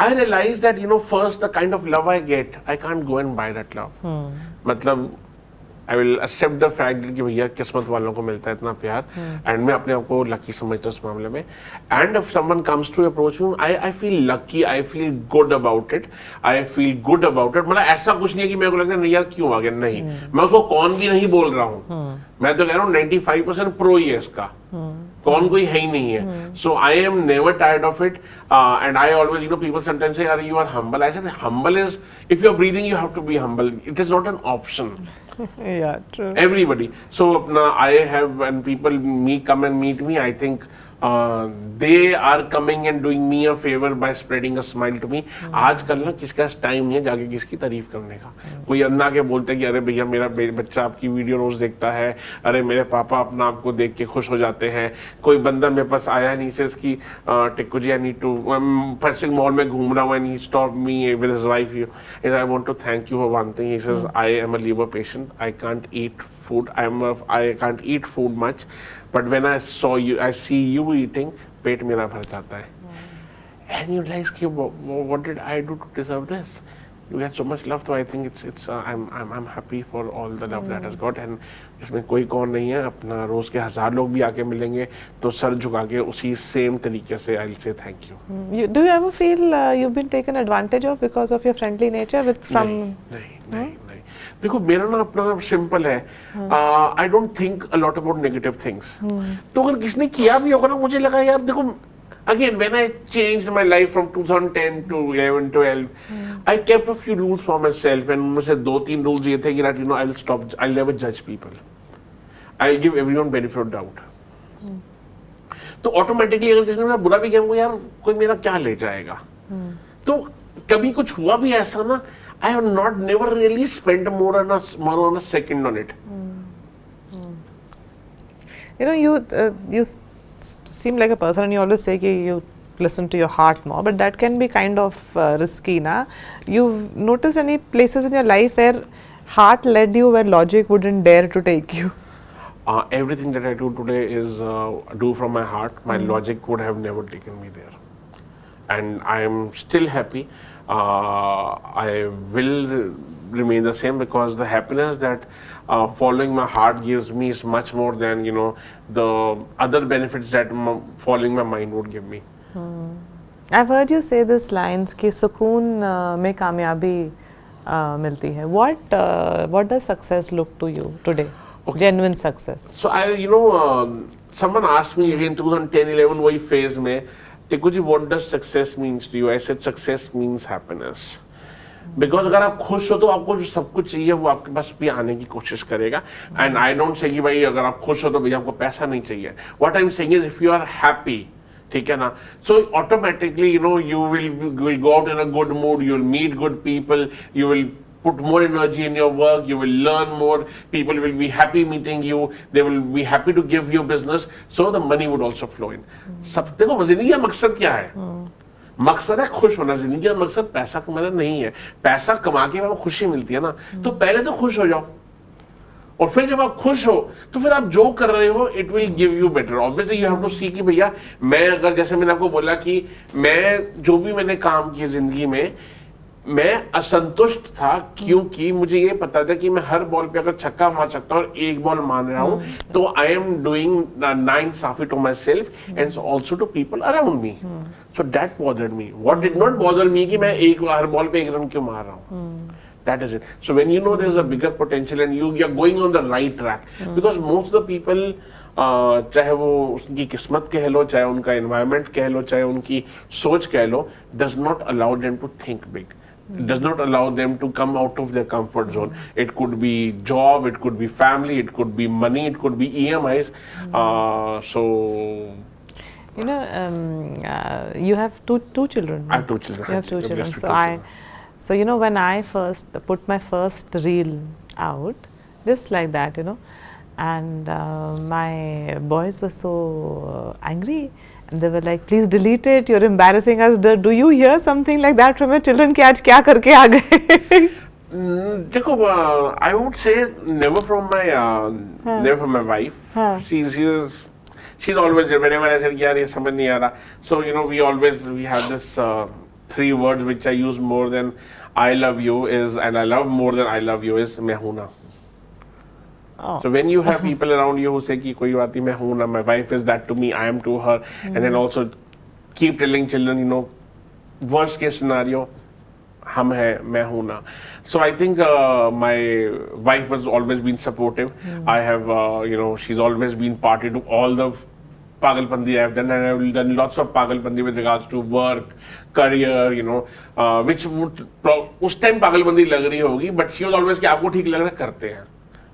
[SPEAKER 1] I realize that, you know, first the kind of love I get, I can't go and buy that love. मतलब I will accept the fact that कि भैया किस्मत वालों को मिलता है इतना प्यार, and मैं अपने आप को लकी समझता हूँ इस मामले में. And if someone comes to approach me, I feel lucky, I feel good about it, I feel good about it. मतलब ऐसा कुछ नहीं है कि मेरे को लगता है नहीं यार क्यों आ गया, नहीं. मैं उसको कौन भी नहीं बोल रहा हूँ, मैं तो कह रहा हूँ 95% प्रो ही है इसका, कौन कोई है ही नहीं है. So I am never tired of it, and I always, you know, people sometimes say यार you are humble. I said humble is, if you are breathing you have to be humble. It is not an option.
[SPEAKER 3] Yeah, true.
[SPEAKER 1] Everybody. So I have, when people come and meet me, I think they are coming and doing me a favor by spreading a smile to me. आजकल ना किसका time नहीं है जाके किसकी तारीफ करने का. कोई अन्ना के बोलते हैं कि अरे भैया मेरा बच्चा आपकी वीडियो रोज देखता है, अरे मेरे पापा अपना आपको देख के खुश हो जाते हैं. कोई बंदा मेरे पास आया नहीं से इसकी Tikku ji, I need to, Pacific Mall में घूम रहा हूँ, and he stop me with his wife. I want to thank you for one thing. He says I am a liver patient, I can't eat food. I can't eat food much, but when I see you eating, पेट मेरा भर जाता है. And you realize कि what did I do to deserve this? You get so much love, so I think I'm happy for all the love that has got. And इसमें कोई कौन नहीं है, अपना रोज के 1000 लोग भी आके मिलेंगे तो सर झुका के उसी सेम तरीके से I'll say thank you.
[SPEAKER 3] Do you ever feel you've been taken advantage of because of your friendly nature
[SPEAKER 1] नहीं. देखो मेरा ना अपना सिंपल है, I don't think a lot about negative things. तो अगर किसने किया भी होगा ना, मुझे लगा यार देखो, again when I changed my life from 2010 to 11 12, I kept a few rules for myself, and उनमें से 2-3 rules ये थे कि that, you know, I'll never judge people, I'll give everyone benefit of doubt. तो ऑटोमेटिकली अगर किसी ने मेरा बुरा भी किया, हमको यार कोई मेरा क्या ले जाएगा. तो कभी कुछ हुआ भी ऐसा ना, I have never really spent more on a second on it.
[SPEAKER 3] You know, you seem like a person, and you always say that you listen to your heart more, but that can be kind of risky, na? You've noticed any places in your life where heart led you, where logic wouldn't dare to take you?
[SPEAKER 1] Everything that I do today is do from my heart. My logic would have never taken me there, and I am still happy. I will remain the same, because the happiness that following my heart gives me is much more than, you know, the other benefits that following my mind would give me.
[SPEAKER 3] I've heard you say this lines कि सुकून में कामयाबी मिलती है. What does success look to you today? Okay. Genuine success.
[SPEAKER 1] So someone asked me in 2010-11 वही phase में, टिक्कू जी, what does success means to you? I said success means happiness. Because अगर आप खुश हो तो आपको जो सब कुछ चाहिए वो आपके पास भी आने की कोशिश करेगा. And I don't say कि भाई अगर आप खुश हो तो भैया आपको पैसा नहीं चाहिए. What I'm saying is if you are happy, ठीक है ना, so automatically, you know, you will go out in a good mood, you'll meet good people, you will put more energy in your work, you will learn more, people will be happy meeting you, they will be happy to give you business, so the money would also flow in. सब देखो जिंदगी का मकसद क्या है? मकसद है खुश होना. जिंदगी का मकसद पैसा कमाना नहीं है. पैसा कमा के आपको खुशी मिलती है ना, तो पहले तो खुश हो जाओ, और फिर जब आप खुश हो तो फिर आप जो कर रहे हो it will give you better. Obviously you have to see कि भैया मैं अगर, जैसे मैंने आपको बोला कि मैं जो भी मैंने काम किया जिंदगी में, मैं असंतुष्ट था क्योंकि मुझे ये पता था कि मैं हर बॉल पे अगर छक्का मार सकता हूँ और एक बॉल मान रहा हूँ, तो आई एम डूइंग 9 साफी to myself and also to people around me. So that bothered me. What did not bother me कि मैं हर बॉल पे 1 रन क्यों मार रहा हूँ. That is it. So when you know there's a bigger potential and you're going on the right track, because most of the people, चाहे वो उनकी किस्मत कह लो, चाहे उनका environment कह लो, चाहे उनकी सोच कह लो, does not allow them to think big. Does not allow them to come out of their comfort zone. It could be job, it could be family, it could be money, it could be EMIs. So
[SPEAKER 3] you know, you have two children.
[SPEAKER 1] I have 2 children.
[SPEAKER 3] You have 2 children.
[SPEAKER 1] So
[SPEAKER 3] so you know, when I first put my first reel out, just like that, you know, and my boys were so angry, And they were like, please delete it, you're embarrassing us. Do you hear something like that from your children कि आज क्या करके आ गए?
[SPEAKER 1] देखो, I would say never from my wife. She's always there. Whenever I said यार ये समझ नहीं आ रहा, so we have this 3 words which I use more than I love you is, and I love more than I love you is मैं हूँ ना.
[SPEAKER 3] Oh.
[SPEAKER 1] So when you have people around you who say कि कोई बात नहीं मैं हूँ ना, my wife is that to me, I am to her, and then also keep telling children, worst case scenario, हम है मैं हूँ ना. So I think my wife has always been supportive. I have she's always been party to all the pagalpandi I have done, and I have done lots of pagalpandi with regards to work, career, which would उस time pagalpandi लग रही होगी, but she was always कि आपको ठीक लग रहा है करते हैं.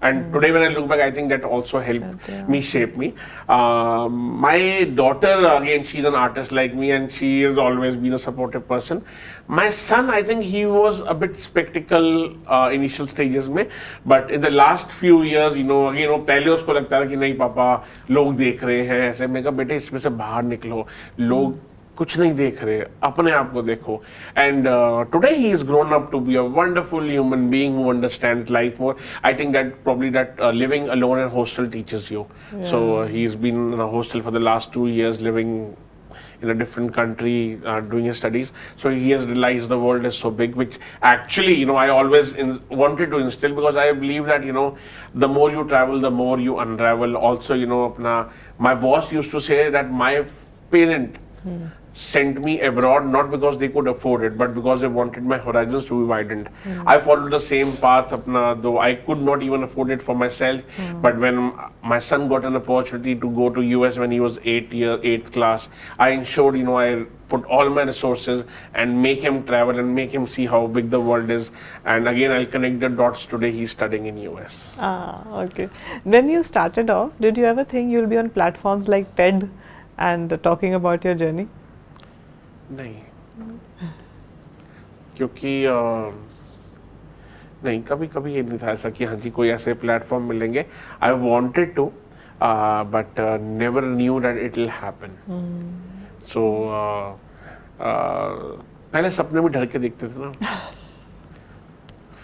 [SPEAKER 1] And today when I look back, I think that also helped me shape me. My daughter, again, she's an artist like me, and she has always been a supportive person. My son, I think he was a bit skeptical initial stages में, but in the last few years, again, पहले उसको लगता था कि नहीं पापा लोग देख रहे हैं ऐसे. मैं कहा बेटे इसमें से बाहर निकलो, लोग कुछ नहीं देख रहे, अपने आप को देखो. And today he is grown up to be a wonderful human being who understands life more. I think that probably living alone in hostel teaches you. So he's been in a hostel for the last 2 years, living in a different country, doing his studies. So he has realized the world is so big, which actually, I always wanted to instill, because I believe that, the more you travel, the more you unravel. Also, my boss used to say that my parent sent me abroad not because they could afford it, but because they wanted my horizons to be widened. I followed the same path, though I could not even afford it for myself. But when my son got an opportunity to go to US when he was 8th class, I ensured, I put all my resources and make him travel and make him see how big the world is. And again, I'll connect the dots. Today he's studying in US.
[SPEAKER 3] Okay. When you started off, did you ever think you'll be on platforms like TED and talking about your journey?
[SPEAKER 1] नहीं, क्योंकि नहीं, कभी ये नहीं था ऐसा कि हाँ जी कोई ऐसे प्लेटफॉर्म मिलेंगे. I wanted to, but never knew that it will happen. So पहले सपने में डर के देखते थे ना.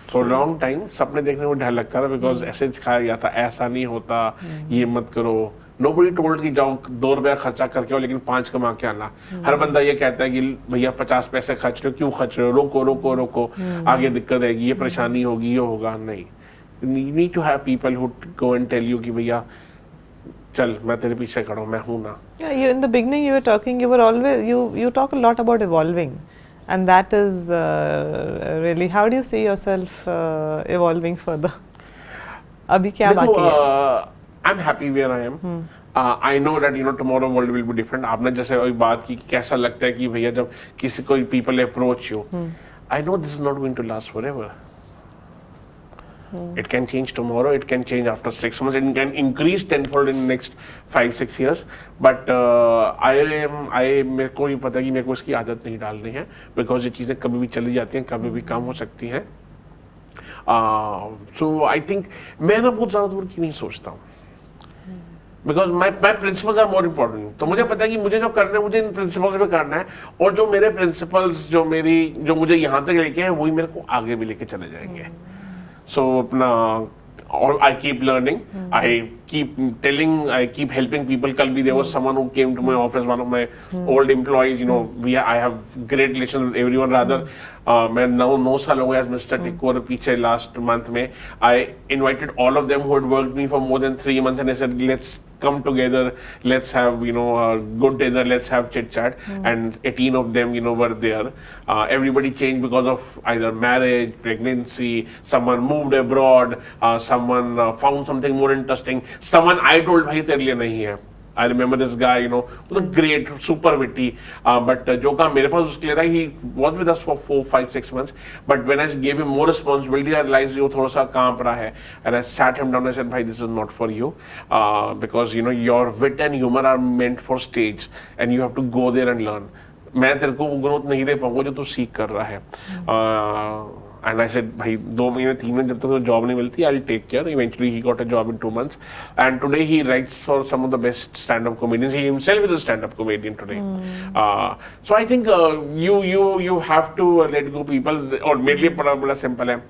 [SPEAKER 1] फॉर लॉन्ग टाइम सपने देखने में डर लगता था, बिकॉज ऐसे सिखाया गया था ऐसा नहीं होता, ये मत करो. Nobody told कि जाओ 2 रुपया खर्चा करके आओ लेकिन 5 कमा के आना. हर बंदा ये कहता है कि भैया 50 पैसे खर्च रहे हो, क्यों खर्च रहे हो, रोको, आगे दिक्कत आएगी, ये परेशानी होगी, ये होगा. नहीं, you need to have people who go and tell you कि भैया चल मैं तेरे पीछे खड़ा हूँ, मैं हूँ ना.
[SPEAKER 3] Yeah, in the beginning you were talking, you talk a lot about evolving, and that is really, how do you see yourself evolving further? अभी क्या बाकी है?
[SPEAKER 1] I'm happy where I am. I know that tomorrow world will be different. आपने जैसे वही बात की कि कैसा लगता है कि भैया जब किसी कोई people approach you, I know this is not going to last forever. It can change tomorrow. It can change after 6 months. It can increase tenfold in the next 5-6 years. But मेरे को ही पता है कि मेरे को इसकी आदत नहीं डालनी है, because ये चीज़ें कभी भी चली जाती हैं, कभी भी काम हो सकती हैं. So I think मैं ना बहुत ज़्यादा दूर की नहीं सोचता हूँ. Because my principles are more important. तो मुझे पता है कि मुझे जो करना है मुझे इन प्रिंसिपल्स पे करना है, और जो मेरे प्रिंसिपल्स जो मुझे यहाँ तक लेके हैं वही मेरे को आगे भी लेके चले जाएंगे. So अपना I keep learning. I keep helping people. कल भी there was someone who came to my office, one of my old employees. I have great relations with everyone. Rather, मैं 9 साल हो गए as Mr. Tikor पीछे last month में. I invited all of them who had worked with me for more than 3 months, and I said, let's come together, let's have a good dinner, let's have chit chat. And 18 of them were there. Everybody changed because of either marriage, pregnancy, someone moved abroad, someone found something more interesting, someone I told bhai tere liye nahi hai. I remember this guy, was a great, super witty, but जो काम मेरे पास उसके लिए था, he was with us for 4, 5, 6 months. But when I gave him more responsibility, I realized वो थोड़ा सा कांप रहा है, and I sat him down and I said, "भाई, this is not for you, because your wit and humor are meant for stage, and you have to go there and learn. मैं तेरे को वो ग्रोथ नहीं दे पाऊंगा जो तू सीख कर रहा है." and I said, भाई 2 महीने 3 महीने जब तक तो जॉब नहीं मिलती, I'll take care. Eventually he got a job in 2 months, and today he writes for some of the best stand-up comedians. He himself is a stand-up comedian today. So I think you have to let go people. और मेरे लिए बड़ा simple है.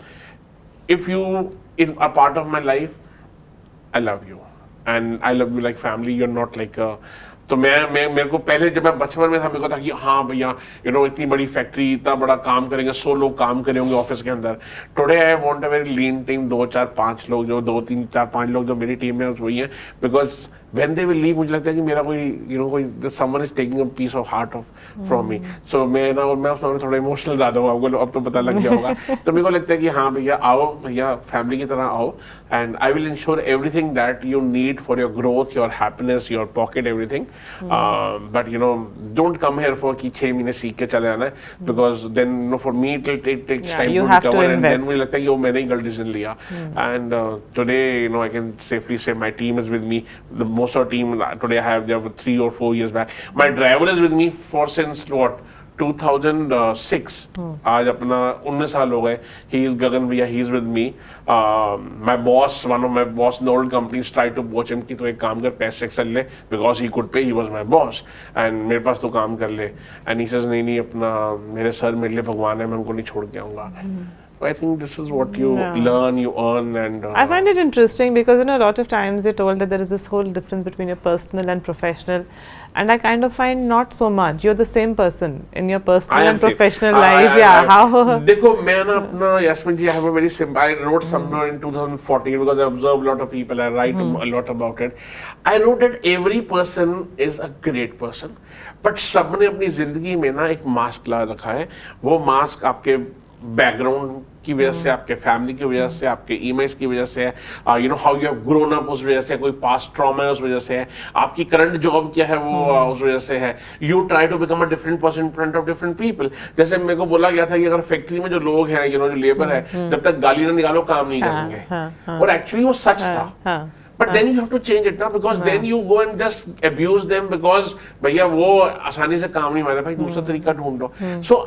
[SPEAKER 1] If you in a part of my life, I love you, and I love you like family. You're not like a तो मैं मेरे को पहले जब मैं बचपन में था मेरे को था कि हाँ भैया इतनी बड़ी फैक्ट्री, इतना बड़ा काम करेंगे, 100 लोग काम करे होंगे ऑफिस के अंदर. Today I want a very lean team, 2 4 5 लोग, जो 2 3 4 5 लोग जो मेरी टीम है वही है. Because when they will leave मुझे लगता है कि मेरा कोई someone is taking a piece of heart from me. So मैं उसमें थोड़ा इमोशनल ज़्यादा हूँ, आपको अब तो पता लग गया होगा. तो मेरे को लगता है कि हाँ भैया आओ, भैया फैमिली की तरह आओ, and I will ensure everything that you need for your growth, your happiness, your pocket, everything. But don't come here for कि 6 महीने सीख के चले आना है, because then for me it takes time
[SPEAKER 3] you
[SPEAKER 1] to
[SPEAKER 3] have to
[SPEAKER 1] recover, and then
[SPEAKER 3] invest.
[SPEAKER 1] मुझे लगता है कि मैंने ही गलत डिसीजन लिया. And today I can safely say my team is with me. Most of the team today I have, they have 3 or 4 years back. My driver is with me for since what 2006. आज अपना 19 साल हो गए. He is Gagan भैया, he is with me. My boss, one of my boss in the old companies tried to poach him कि तो एक काम कर, पैसे एक्स्ट्रा ले, because he could pay, he was my boss, and मेरे पास तो काम कर ले. And he says नहीं अपना मेरे सर मेरे लिए भगवान है, मैं उनको नहीं छोड़ के आऊँगा. I think this is what you learn, you earn, and
[SPEAKER 3] I find it interesting because a lot of times you're told that there is this whole difference between your personal and professional, and I kind of find not so much. You're the same person in your personal and professional life. How?
[SPEAKER 1] देखो मैं ना अपना यास्मीन जी, I have a very simple. I wrote somewhere in 2014 because I observe a lot of people. I write a lot about it. I wrote that every person is a great person, but सबने अपनी जिंदगी में ना एक mask ला रखा है. वो mask आपके बैकग्राउंड की वजह से, आपके फैमिली की वजह से, आपके ईमेज की वजह से, how you have grown up उस वजह से, कोई पास्ट ट्रॉमा है उस वजह से है, आपकी करंट जॉब क्या है वो उस वजह से है. You try to become a different person in front of different people. जैसे मेरे को बोला गया था कि अगर फैक्ट्री में जो लोग हैं, जो लेबर है, जब तक गाली ना निकालो काम नहीं करेंगे. और एक्चुअली वो सच था. But then you have to change it now, because then you go and just abuse them because भैया वो आसानी से काम नहीं मारे, भाई दूसरा तरीका ढूंढो. So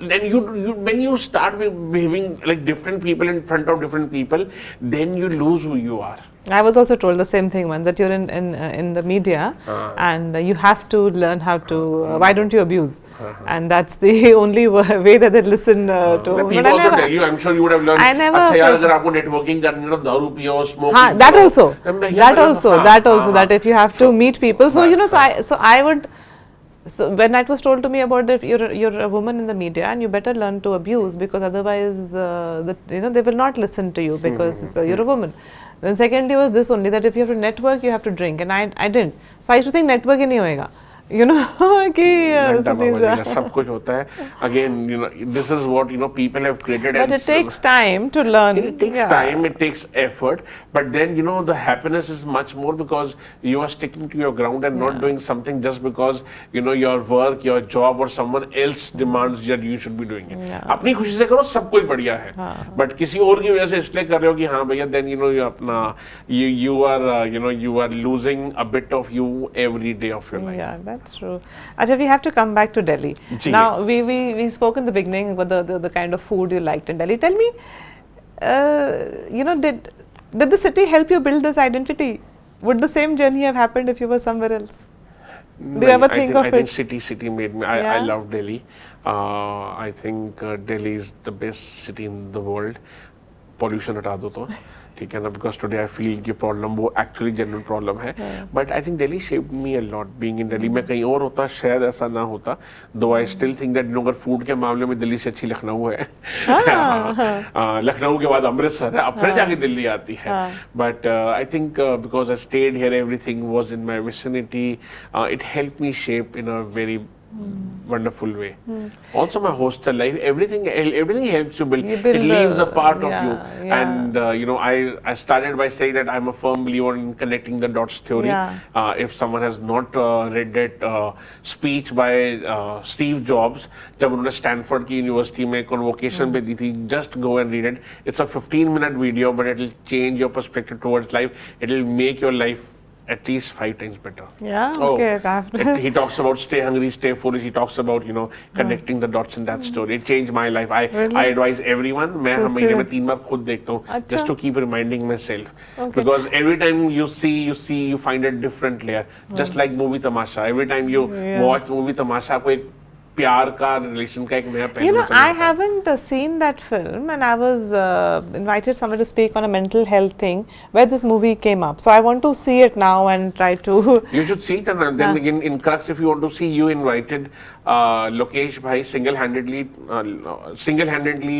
[SPEAKER 1] then you when you start behaving like different people in front of different people, then you lose who you are.
[SPEAKER 3] I was also told the same thing once, that you're in the media and you have to learn how to why don't you abuse, and that's the only way that they listen to.
[SPEAKER 1] People also tell you, I'm sure you would have learned.
[SPEAKER 3] I never.
[SPEAKER 1] अच्छा यार अगर आपको networking करनी है तो दारू पियो, smoking.
[SPEAKER 3] That also. That also.
[SPEAKER 1] हाँ.
[SPEAKER 3] That if you have to meet people, so I would. So when it was told to me about that you're a woman in the media and you better learn to abuse, because otherwise they will not listen to you because you're a woman. Then secondly was this only, that if you have to network you have to drink, and I didn't. So I used to think network ही नहीं होएगा. कि
[SPEAKER 1] सब कुछ होता है. Again, this is what people have created.
[SPEAKER 3] But it takes time to learn.
[SPEAKER 1] It takes time, it takes effort, but then the happiness is much more because you are sticking to your ground and not doing something just because your work, your job, or someone else demands that you should be doing it. अपनी खुशी से करो, सब कुछ बढ़िया है. But किसी और की वजह से इसलिए कर रहे हो कि हाँ भैया, then you are losing a bit of you every day of your life.
[SPEAKER 3] Yeah, that's true. Acha, we have to come back to Delhi. Now, we spoke in the beginning about the kind of food you liked in Delhi. Tell me, did the city help you build this identity? Would the same journey have happened if you were somewhere else? Do you ever think of it?
[SPEAKER 1] I think city made me. I love Delhi. I think Delhi is the best city in the world. Pollution हटा दो तो ठीक है ना, because today I feel कि problem वो actually genuine problem है. But I think Delhi shaped me a lot. Being in Delhi, मैं कहीं और होता शायद ऐसा ना होता. Though I still think that अगर food के मामले में दिल्ली से अच्छी लखनऊ है. लखनऊ के बाद अमृतसर है, अब फिर जाके दिल्ली आती है. But I think because I stayed here, everything was in my vicinity. It helped me shape in a very wonderful way. Also my hostel life, everything helps you build. It leaves a part of you. And I started by saying that I'm a firm believer in connecting the dots theory. If someone has not read that speech by Steve Jobs, जब उन्होंने Stanford की university में convocation पे दी थी, just go and read it. It's a 15-minute video, but it will change your perspective towards life. It will make your life at least 5 times better.
[SPEAKER 3] Yeah, okay.
[SPEAKER 1] He talks about stay hungry, stay foolish. He talks about, you know, connecting the dots in that story. It changed my life. I advise everyone. मैं हर महीने में 3 बार खुद देखता हूँ, just to keep reminding myself. Because every time you find a different layer. Just like movie Tamasha. Every time you watch movie Tamasha, आपको एक प्यार का रिलेशन का एक नया पहलू
[SPEAKER 3] You know,
[SPEAKER 1] समझ आता
[SPEAKER 3] I
[SPEAKER 1] है।
[SPEAKER 3] haven't seen that film, and I was invited somewhere to speak on a mental health thing where this movie came up. So I want to see it now and try to.
[SPEAKER 1] You should see it, and then again in Crux, if you want to see, you invited Lokesh bhai single-handedly.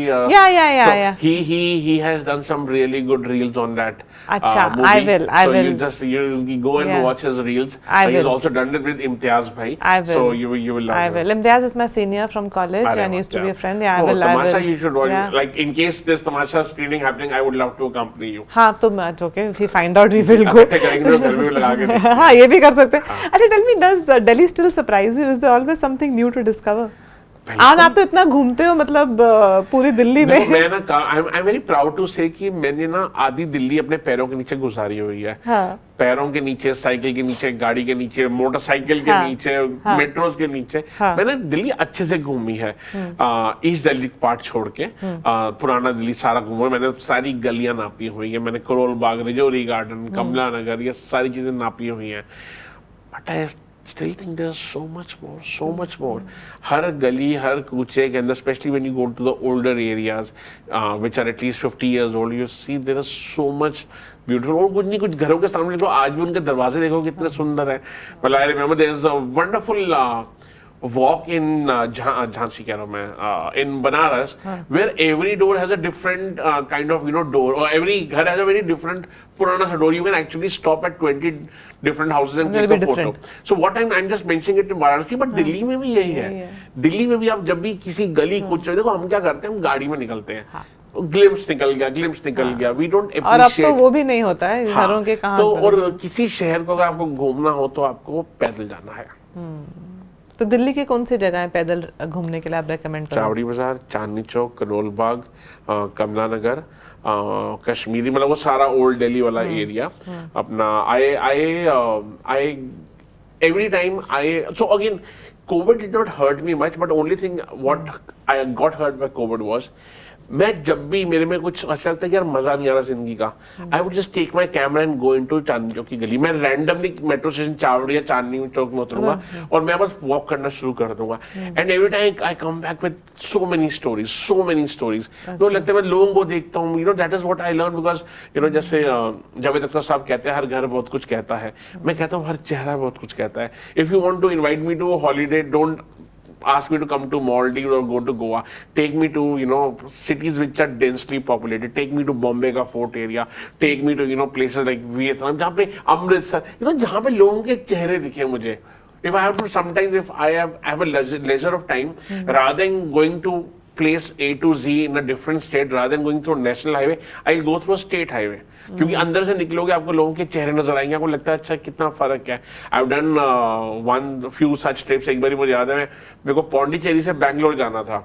[SPEAKER 3] Yeah.
[SPEAKER 1] He has done some really good reels on that
[SPEAKER 3] Acha,
[SPEAKER 1] movie.
[SPEAKER 3] I
[SPEAKER 1] so
[SPEAKER 3] will.
[SPEAKER 1] you go and watch his reels.
[SPEAKER 3] I
[SPEAKER 1] He's
[SPEAKER 3] will.
[SPEAKER 1] also done it with Imtiaz bhai.
[SPEAKER 3] I will.
[SPEAKER 1] So you will love
[SPEAKER 3] I
[SPEAKER 1] it.
[SPEAKER 3] will. Imtiaz is my senior from college
[SPEAKER 1] Arey
[SPEAKER 3] and
[SPEAKER 1] wah,
[SPEAKER 3] used to
[SPEAKER 1] yeah.
[SPEAKER 3] be a friend. Yeah, I
[SPEAKER 1] Oh,
[SPEAKER 3] will.
[SPEAKER 1] Tamasha,
[SPEAKER 3] I will.
[SPEAKER 1] you should watch.
[SPEAKER 3] Yeah.
[SPEAKER 1] Like in case there's Tamasha screening happening, I would love to accompany you.
[SPEAKER 3] हाँ तो मैं okay. If we find out, we will go.
[SPEAKER 1] इकट्ठे करेंगे तो घर में भी लगा के देखेंगे।
[SPEAKER 3] हाँ ये भी कर सकते हैं। अच्छा, tell me, does Delhi still surprise you? Is there always something new to discover? आप तो इतना घूमते हो, मतलब पूरी दिल्ली में।
[SPEAKER 1] मैं ना I am very proud to say कि मैंने ना आधी दिल्ली अपने पैरों के नीचे गुजारी हुई है। पैरों के नीचे, साइकिल के नीचे, गाड़ी के नीचे, मोटरसाइकिल के नीचे, मेट्रोज के नीचे, मैंने दिल्ली अच्छे से घूमी है। ईस्ट दिल्ली पार्ट छोड़ के पुराना दिल्ली सारा घूमा। मैंने सारी गलियां नापी हुई है। मैंने करोल बाग, रजौरी गार्डन, कमला नगर, ये सारी चीजें नापी हुई हैं। But I still think there's so much more. हर गली, हर कूचे के अंदर, especially when you go to the older areas, which are at least 50 years old, you see there is so much beautiful. और कुछ नहीं, कुछ घरों के सामने देखो, आज भी उनके दरवाजे देखो कितने सुंदर है। Well, I remember there is a wonderful walk in Jhansi कह रहा हूँ मैं, in Banaras, where every door has a different kind of, you know, door, or every घर has a very different पुराना सा door. You can actually stop at 20 different houses and click a photo. So what I'm just mentioning it in Varanasi, but Delhi में भी यही है। दिल्ली में भी आप जब भी किसी गली कूचे देखो, हम क्या करते हैं, हम गाड़ी में निकलते हैं। ग्लिम्स निकल गया, we don't appreciate।
[SPEAKER 3] और अब तो वो भी नहीं होता है, घरों के कहाँ।
[SPEAKER 1] तो और किसी शहर को अगर आपको घूमना हो तो आपको पैदल जाना है।
[SPEAKER 3] तो दिल्ली की कौन सी जगह है पैदल घूमने के लिए आप रेकमेंड करोगे?
[SPEAKER 1] चावड़ी बाजार, चांदनी चौक, करोल बाग, कमला नगर, कश्मीरी, मतलब वो सारा ओल्ड दिल्ली वाला एरिया अपना। I every time so again COVID did not hurt me much, but only thing what I got hurt by COVID was, मैं जब भी मेरे में कुछ ऐसा लगता है कि यार मजा नहीं आ रहा जिंदगी का, I would just take my camera and go into Chandni Chowk की गली। मैं रैंडमली मेट्रो स्टेशन चावड़ी या चांदनी चौक में उतरूंगा और मैं बस वॉक करना शुरू कर दूंगा। And every time I come back with so many stories. तो लगता है मैं लोगों को देखता हूँ, you know, that is what I learn. Because you know, जैसे जावेद अख्तर साहब कहते हैं हर घर बहुत कुछ कहता है, मैं कहता हूँ हर चेहरा बहुत कुछ कहता है। If you want to invite me to holiday, don't ask me to come to Maldives or go to Goa. Take me to, you know, cities which are densely populated. Take me to Bombay का fort area. Take me to, you know, places like Vietnam, जहाँ पे Amritsar, you know, जहाँ पे लोगों के चेहरे दिखे मुझे। If I have to, sometimes if I have a leisure of time, rather than going to place A to Z in a different state, rather than going through a national highway, I'll go through a state highway. क्योंकि अंदर से निकलोगे आपको लोगों के चेहरे नजर आएंगे, आपको लगता है अच्छा कितना फर्क है। आई have done few such trips। एक बार मुझे याद है, मेरे को पौंडीचेरी से बैंगलोर जाना था,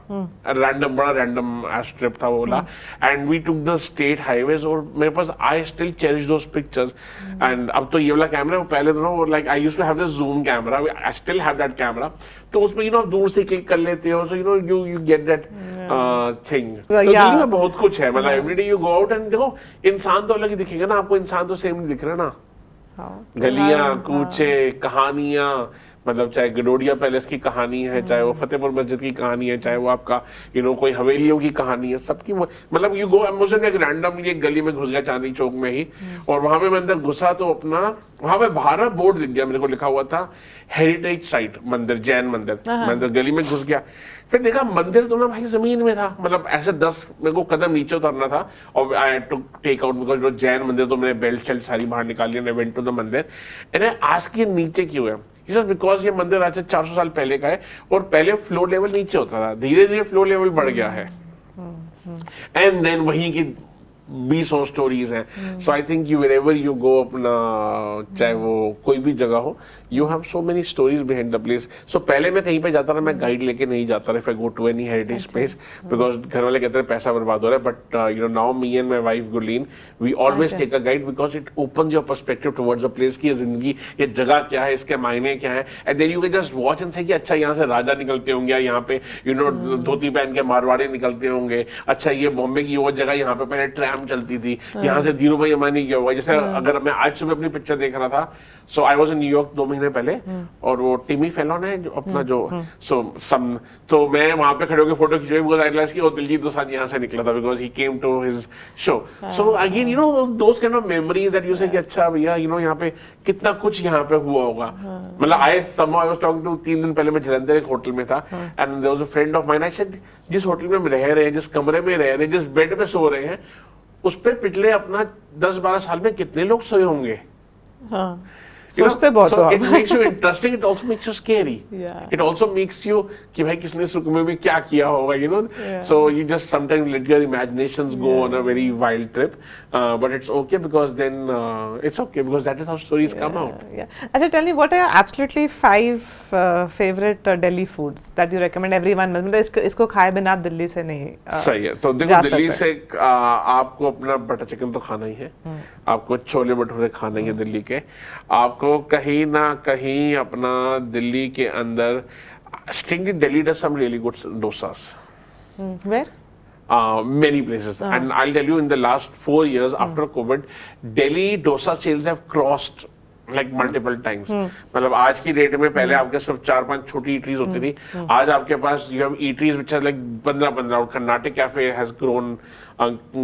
[SPEAKER 1] बड़ा रैंडम ट्रिप था वो वाला, and we took the state highways, और मेरे पास I still cherish those pictures. And अब तो ये वाला कैमरा, पहले तो like I used to have this zoom camera, I still have that camera, तो उसमें यू नो दूर से क्लिक कर लेते हो, so you know you get that thing. तो दिल्ली में बहुत कुछ है, मतलब everyday you go out and देखो, इंसान तो अलग ही दिखेगा ना आपको, इंसान तो सेम नहीं दिख रहा ना। गलियां, कूचे, कहानियां, मतलब चाहे गडोडिया पैलेस की कहानी है, चाहे वो फतेहपुर मस्जिद की कहानी है, चाहे वो आपका यू नो कोई हवेलियों की कहानी है, सबकी मतलब यू गो। मुझे एक रैंडमली एक गली में घुस गया चांदनी चौक में ही, और वहां पे मैं अंदर घुसा तो अपना वहां पे बाहर बोर्ड दिख गया मेरे को, लिखा हुआ था हेरिटेज साइट मंदिर, जैन मंदिर। मैं अंदर गली में घुस गया, फिर देखा मंदिर तो ना भाई जमीन में था, मतलब ऐसे 10 मेरे को कदम नीचे उतरना था, और I had to take out because वो जैन मंदिर, तो मैंने बेल्ट शेल्ट सारी बाहर निकाली and I went to the mandir. एंड आज के नीचे क्यों है, बिकॉज ये मंदिर आज से 400 साल पहले का है, और पहले फ्लोर लेवल नीचे होता था, धीरे धीरे फ्लोर लेवल बढ़ गया है। एंड देन वहीं की 20 स्टोरीज हैं. So I think you wherever you go अपना चाहे वो कोई भी जगह हो, you have so many stories behind the place. So पहले मैं कहीं पे जाता था, मैं गाइड लेके नहीं जाता था if I go to any heritage place, because घर वाले कहते हैं पैसा बर्बाद हो रहा है. But you know, now me and my wife Gurleen, we always take a guide because it opens your perspective towards the place की ये जिंदगी, ये जगह क्या है, इसके मायने क्या है, and then you can just watch and say कि अच्छा यहाँ से राजा निकलते होंगे, यहाँ पे you know धोती पहन के मारवाड़ी निकलते होंगे, अच्छा ये बॉम्बे की वो जगह, यहाँ पे पहले ट्रैम चलती थी, यहाँ से धीरू भाई अमानी क्या हुआ. जैसे अगर मैं आज सुबह अपनी पिक्चर देख रहा था, सो आई वाज इन न्यूयॉर्क 2 महीने पहले, और वो टिमी फेलोन है जो अपना जो तो मैं वहां पे खड़े होकर फोटो खिंचवाई, बिकॉज आई रियलाइज कि वो दिलजीत दोसांझ यहाँ से निकला था, because he came to his show. So again you know those kind of memories that you say कि अच्छा भैया यू नो यहाँ पे कितना कुछ यहाँ पे हुआ होगा. मतलब आई वाज टॉकिंग टू 3 दिन पहले मैं जलंधर एक होटल में था, and there was a friend of mine. I said जिस होटल में हम रह रहे हैं, जिस कमरे में रह रहे हैं, जिस बेड पे सो रहे हैं, उस पे पिछले अपना 10-12 साल में कितने लोग सोए होंगे.
[SPEAKER 3] सोचते बहुत हो.
[SPEAKER 1] It makes you interesting. It also makes you scary.
[SPEAKER 3] Yeah.
[SPEAKER 1] It also makes you कि भाई किसने सुख में भी क्या किया होगा, you know. So you just sometimes let your imaginations go on a very wild trip, but it's okay because then it's okay because that is how stories come out.
[SPEAKER 3] Yeah. अच्छा, tell me what are your absolutely 5 favorite Delhi foods that you recommend everyone? मतलब इसको खाए बिना आप दिल्ली से नहीं
[SPEAKER 1] सही है. तो देखो दिल्ली से आपको अपना बटर चिकन तो खाना ही है, आपको छोले भटूरे खाना ही है दिल्ली के, आपको कहीं ना कहीं अपना दिल्ली के अंदर strictly Delhi does some really good dosas.
[SPEAKER 3] Where?
[SPEAKER 1] Many places. And I'll tell you, in the last 4 years after COVID, Delhi dosa sales have crossed like multiple times. मतलब आज की डेट में पहले आपके सिर्फ 4-5 छोटी eateries होती थी, आज आपके पास you have eateries which are like 15 और Carnatic Cafe has grown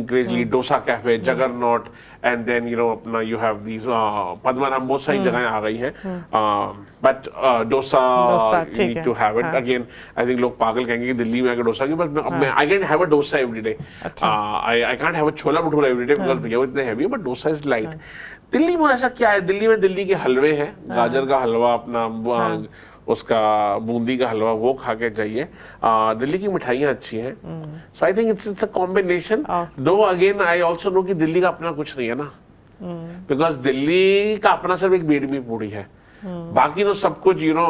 [SPEAKER 1] crazily, Dosa Cafe, Juggernaut, and then you know अपना you have these Padmanabh, बहुत सारी जगहें आ गई हैं, but dosa you need to have it. Again I think लोग पागल कहेंगे कि दिल्ली में आके डोसा की, but I can have a dosa every day. I can't have a chhola bhatura every day because भैया वो इतने heavy, but dosa is light. Delhi में ऐसा क्या है, दिल्ली में दिल्ली के हलवे हैं, गाजर का हलवा, अपना उसका बूंदी का हलवा, वो खा के जाइए. दिल्ली की मिठाइयाँ अच्छी हैं. So I think it's a combination. Though again I also know कि दिल्ली का अपना कुछ नहीं है ना, बिकॉज दिल्ली का अपना सिर्फ एक बेडमी पूड़ी है, बाकी तो सब कुछ यू नो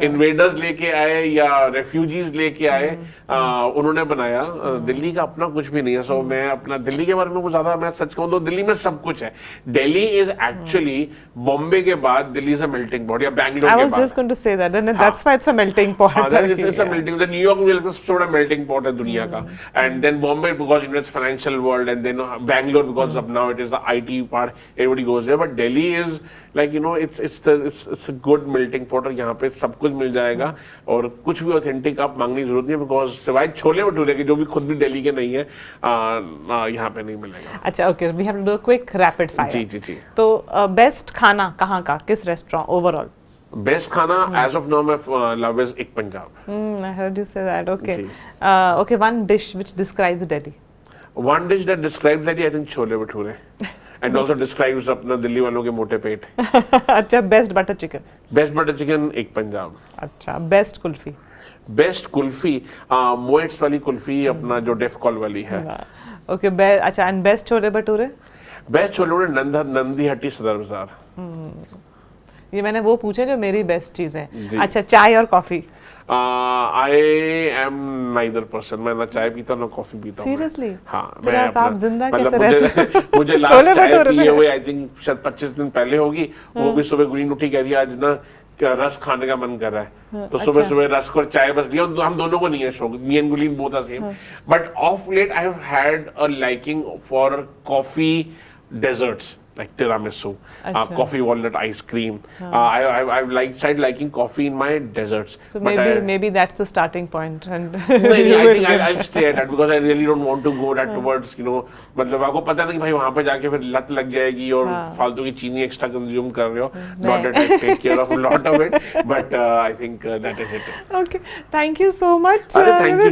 [SPEAKER 1] इन्वेडर्स लेके आए या रेफ्यूजीज लेके आए, उन्होंने बनाया. दिल्ली का अपना कुछ भी नहीं है. सो मैं अपना दिल्ली के बारे में कुछ ज्यादा, मैं सच कहूं तो दिल्ली में सब कुछ है. दिल्ली इज एक्चुअली बॉम्बे के बाद Delhi is a melting pot, या बैंगलोर के बाद.
[SPEAKER 3] I was just going to say that, and that's why it's a melting pot.
[SPEAKER 1] It's a melting. The New York मुझे लगता है सबसे बड़ा melting pot है दुनिया का. And then Bombay because it's financial world, and then Bangalore because of now it is the IT part. Everybody goes there, but Delhi is like you know it's a good melting pot. और यहाँ पे सब कुछ मिल जाएगा, और कुछ भी authentic आप मांगने की जरूरत नहीं है, बिकॉज सिवाय छोले भटूरे के जो भी खुद भी दिल्ली के नहीं है, यहाँ पे नहीं मिलेगा.
[SPEAKER 3] अच्छा, okay, we have to do a quick rapid fire.
[SPEAKER 1] जी जी जी.
[SPEAKER 3] तो बेस्ट खाना कहाँ का, किस रेस्टोरेंट ओवरऑल?
[SPEAKER 1] बेस्ट खाना एज ऑफ नाउ मैं लव इज एक Punjab.
[SPEAKER 3] I heard you say that. Okay. Okay, one dish which describes Delhi.
[SPEAKER 1] One dish that describes Delhi, I think chole bhature. And also describes अपना दिल्ली वालों के मोटे पेट.
[SPEAKER 3] अच्छा, best butter chicken.
[SPEAKER 1] Best butter chicken एक पंजाब.
[SPEAKER 3] अच्छा, best kulfi.
[SPEAKER 1] Best kulfi MOETs वाली कुल्फी, अपना जो डेफ कॉल वाली है.
[SPEAKER 3] ओके, अच्छा, and best chole bhature?
[SPEAKER 1] Best chole bhature Nandi हट्टी सदर बाजार.
[SPEAKER 3] ये मैंने वो पूछे जो मेरी बेस्ट चीज है. अच्छा, चाय और coffee?
[SPEAKER 1] I am neither person. मैं ना चाय पीता ना कॉफी पीता.
[SPEAKER 3] सीरियसली?
[SPEAKER 1] हाँ,
[SPEAKER 3] मैं आप जिंदा कैसे
[SPEAKER 1] रहते? मुझे लास्ट चाय पिए हुए आई थिंक शायद 25 दिन पहले होगी. वो भी सुबह गुरीन उठी कह रही आज ना रस खाने का मन कर रहा है, तो सुबह सुबह रस और चाय बस लिया. हम दोनों को नहीं है शौक, me and Gulleen both are same, but of late I have had a liking for coffee desserts like tiramisu, coffee walnut ice cream. I've started liking coffee in my desserts.
[SPEAKER 3] So maybe that's the starting point. And
[SPEAKER 1] I think I'll stay at that because I really don't want to go that towards you know, मतलब आपको पता नहीं भाई वहाँ पे जाके फिर लत लग जाएगी और फालतू की चीनी एक्स्ट्रा कंज्यूम कर रहे हो. Not that I take care of a lot of it, but I think that is it.
[SPEAKER 3] Okay, thank you so much.
[SPEAKER 1] Thank you.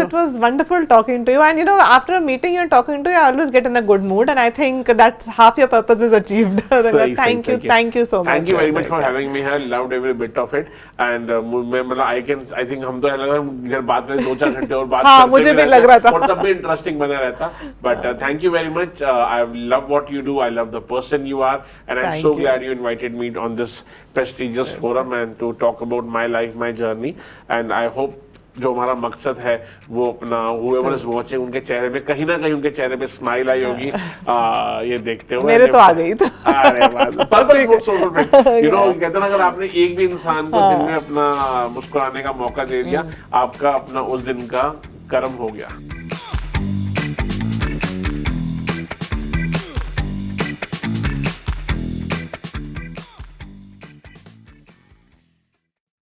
[SPEAKER 3] It was wonderful talking to you. And you know, after a meeting you're talking to, I always get in a good mood, and I think that's half your purpose purpose is achieved. Thank you so much.
[SPEAKER 1] Thank you very much for having me here. Loved every bit of it. And मैं मतलब I think हम तो ऐसा लग रहा है इधर बात करें 2-4 घंटे और बात
[SPEAKER 3] हाँ,
[SPEAKER 1] करते
[SPEAKER 3] मुझे भी
[SPEAKER 1] रहते
[SPEAKER 3] लग रहा था।
[SPEAKER 1] और तब भी इंटरेस्टिंग बना रहता. But thank you very much. I love what you do. I love the person you are, and I'm
[SPEAKER 3] Thank
[SPEAKER 1] so
[SPEAKER 3] you.
[SPEAKER 1] glad you invited me on this prestigious forum and to talk about my life, my journey. And I hope जो हमारा मकसद है वो अपना whoever is watching उनके चेहरे पे कहीं ना कहीं उनके चेहरे पे स्माइल आई होगी ये देखते हुए.
[SPEAKER 3] मेरे तो आ गई तो.
[SPEAKER 1] अरे वाह, purposeful social fact. You know, कहते हैं ना, अगर आपने एक भी इंसान को दिन में अपना मुस्कुराने का मौका दे दिया, आपका अपना उस दिन का कर्म हो गया.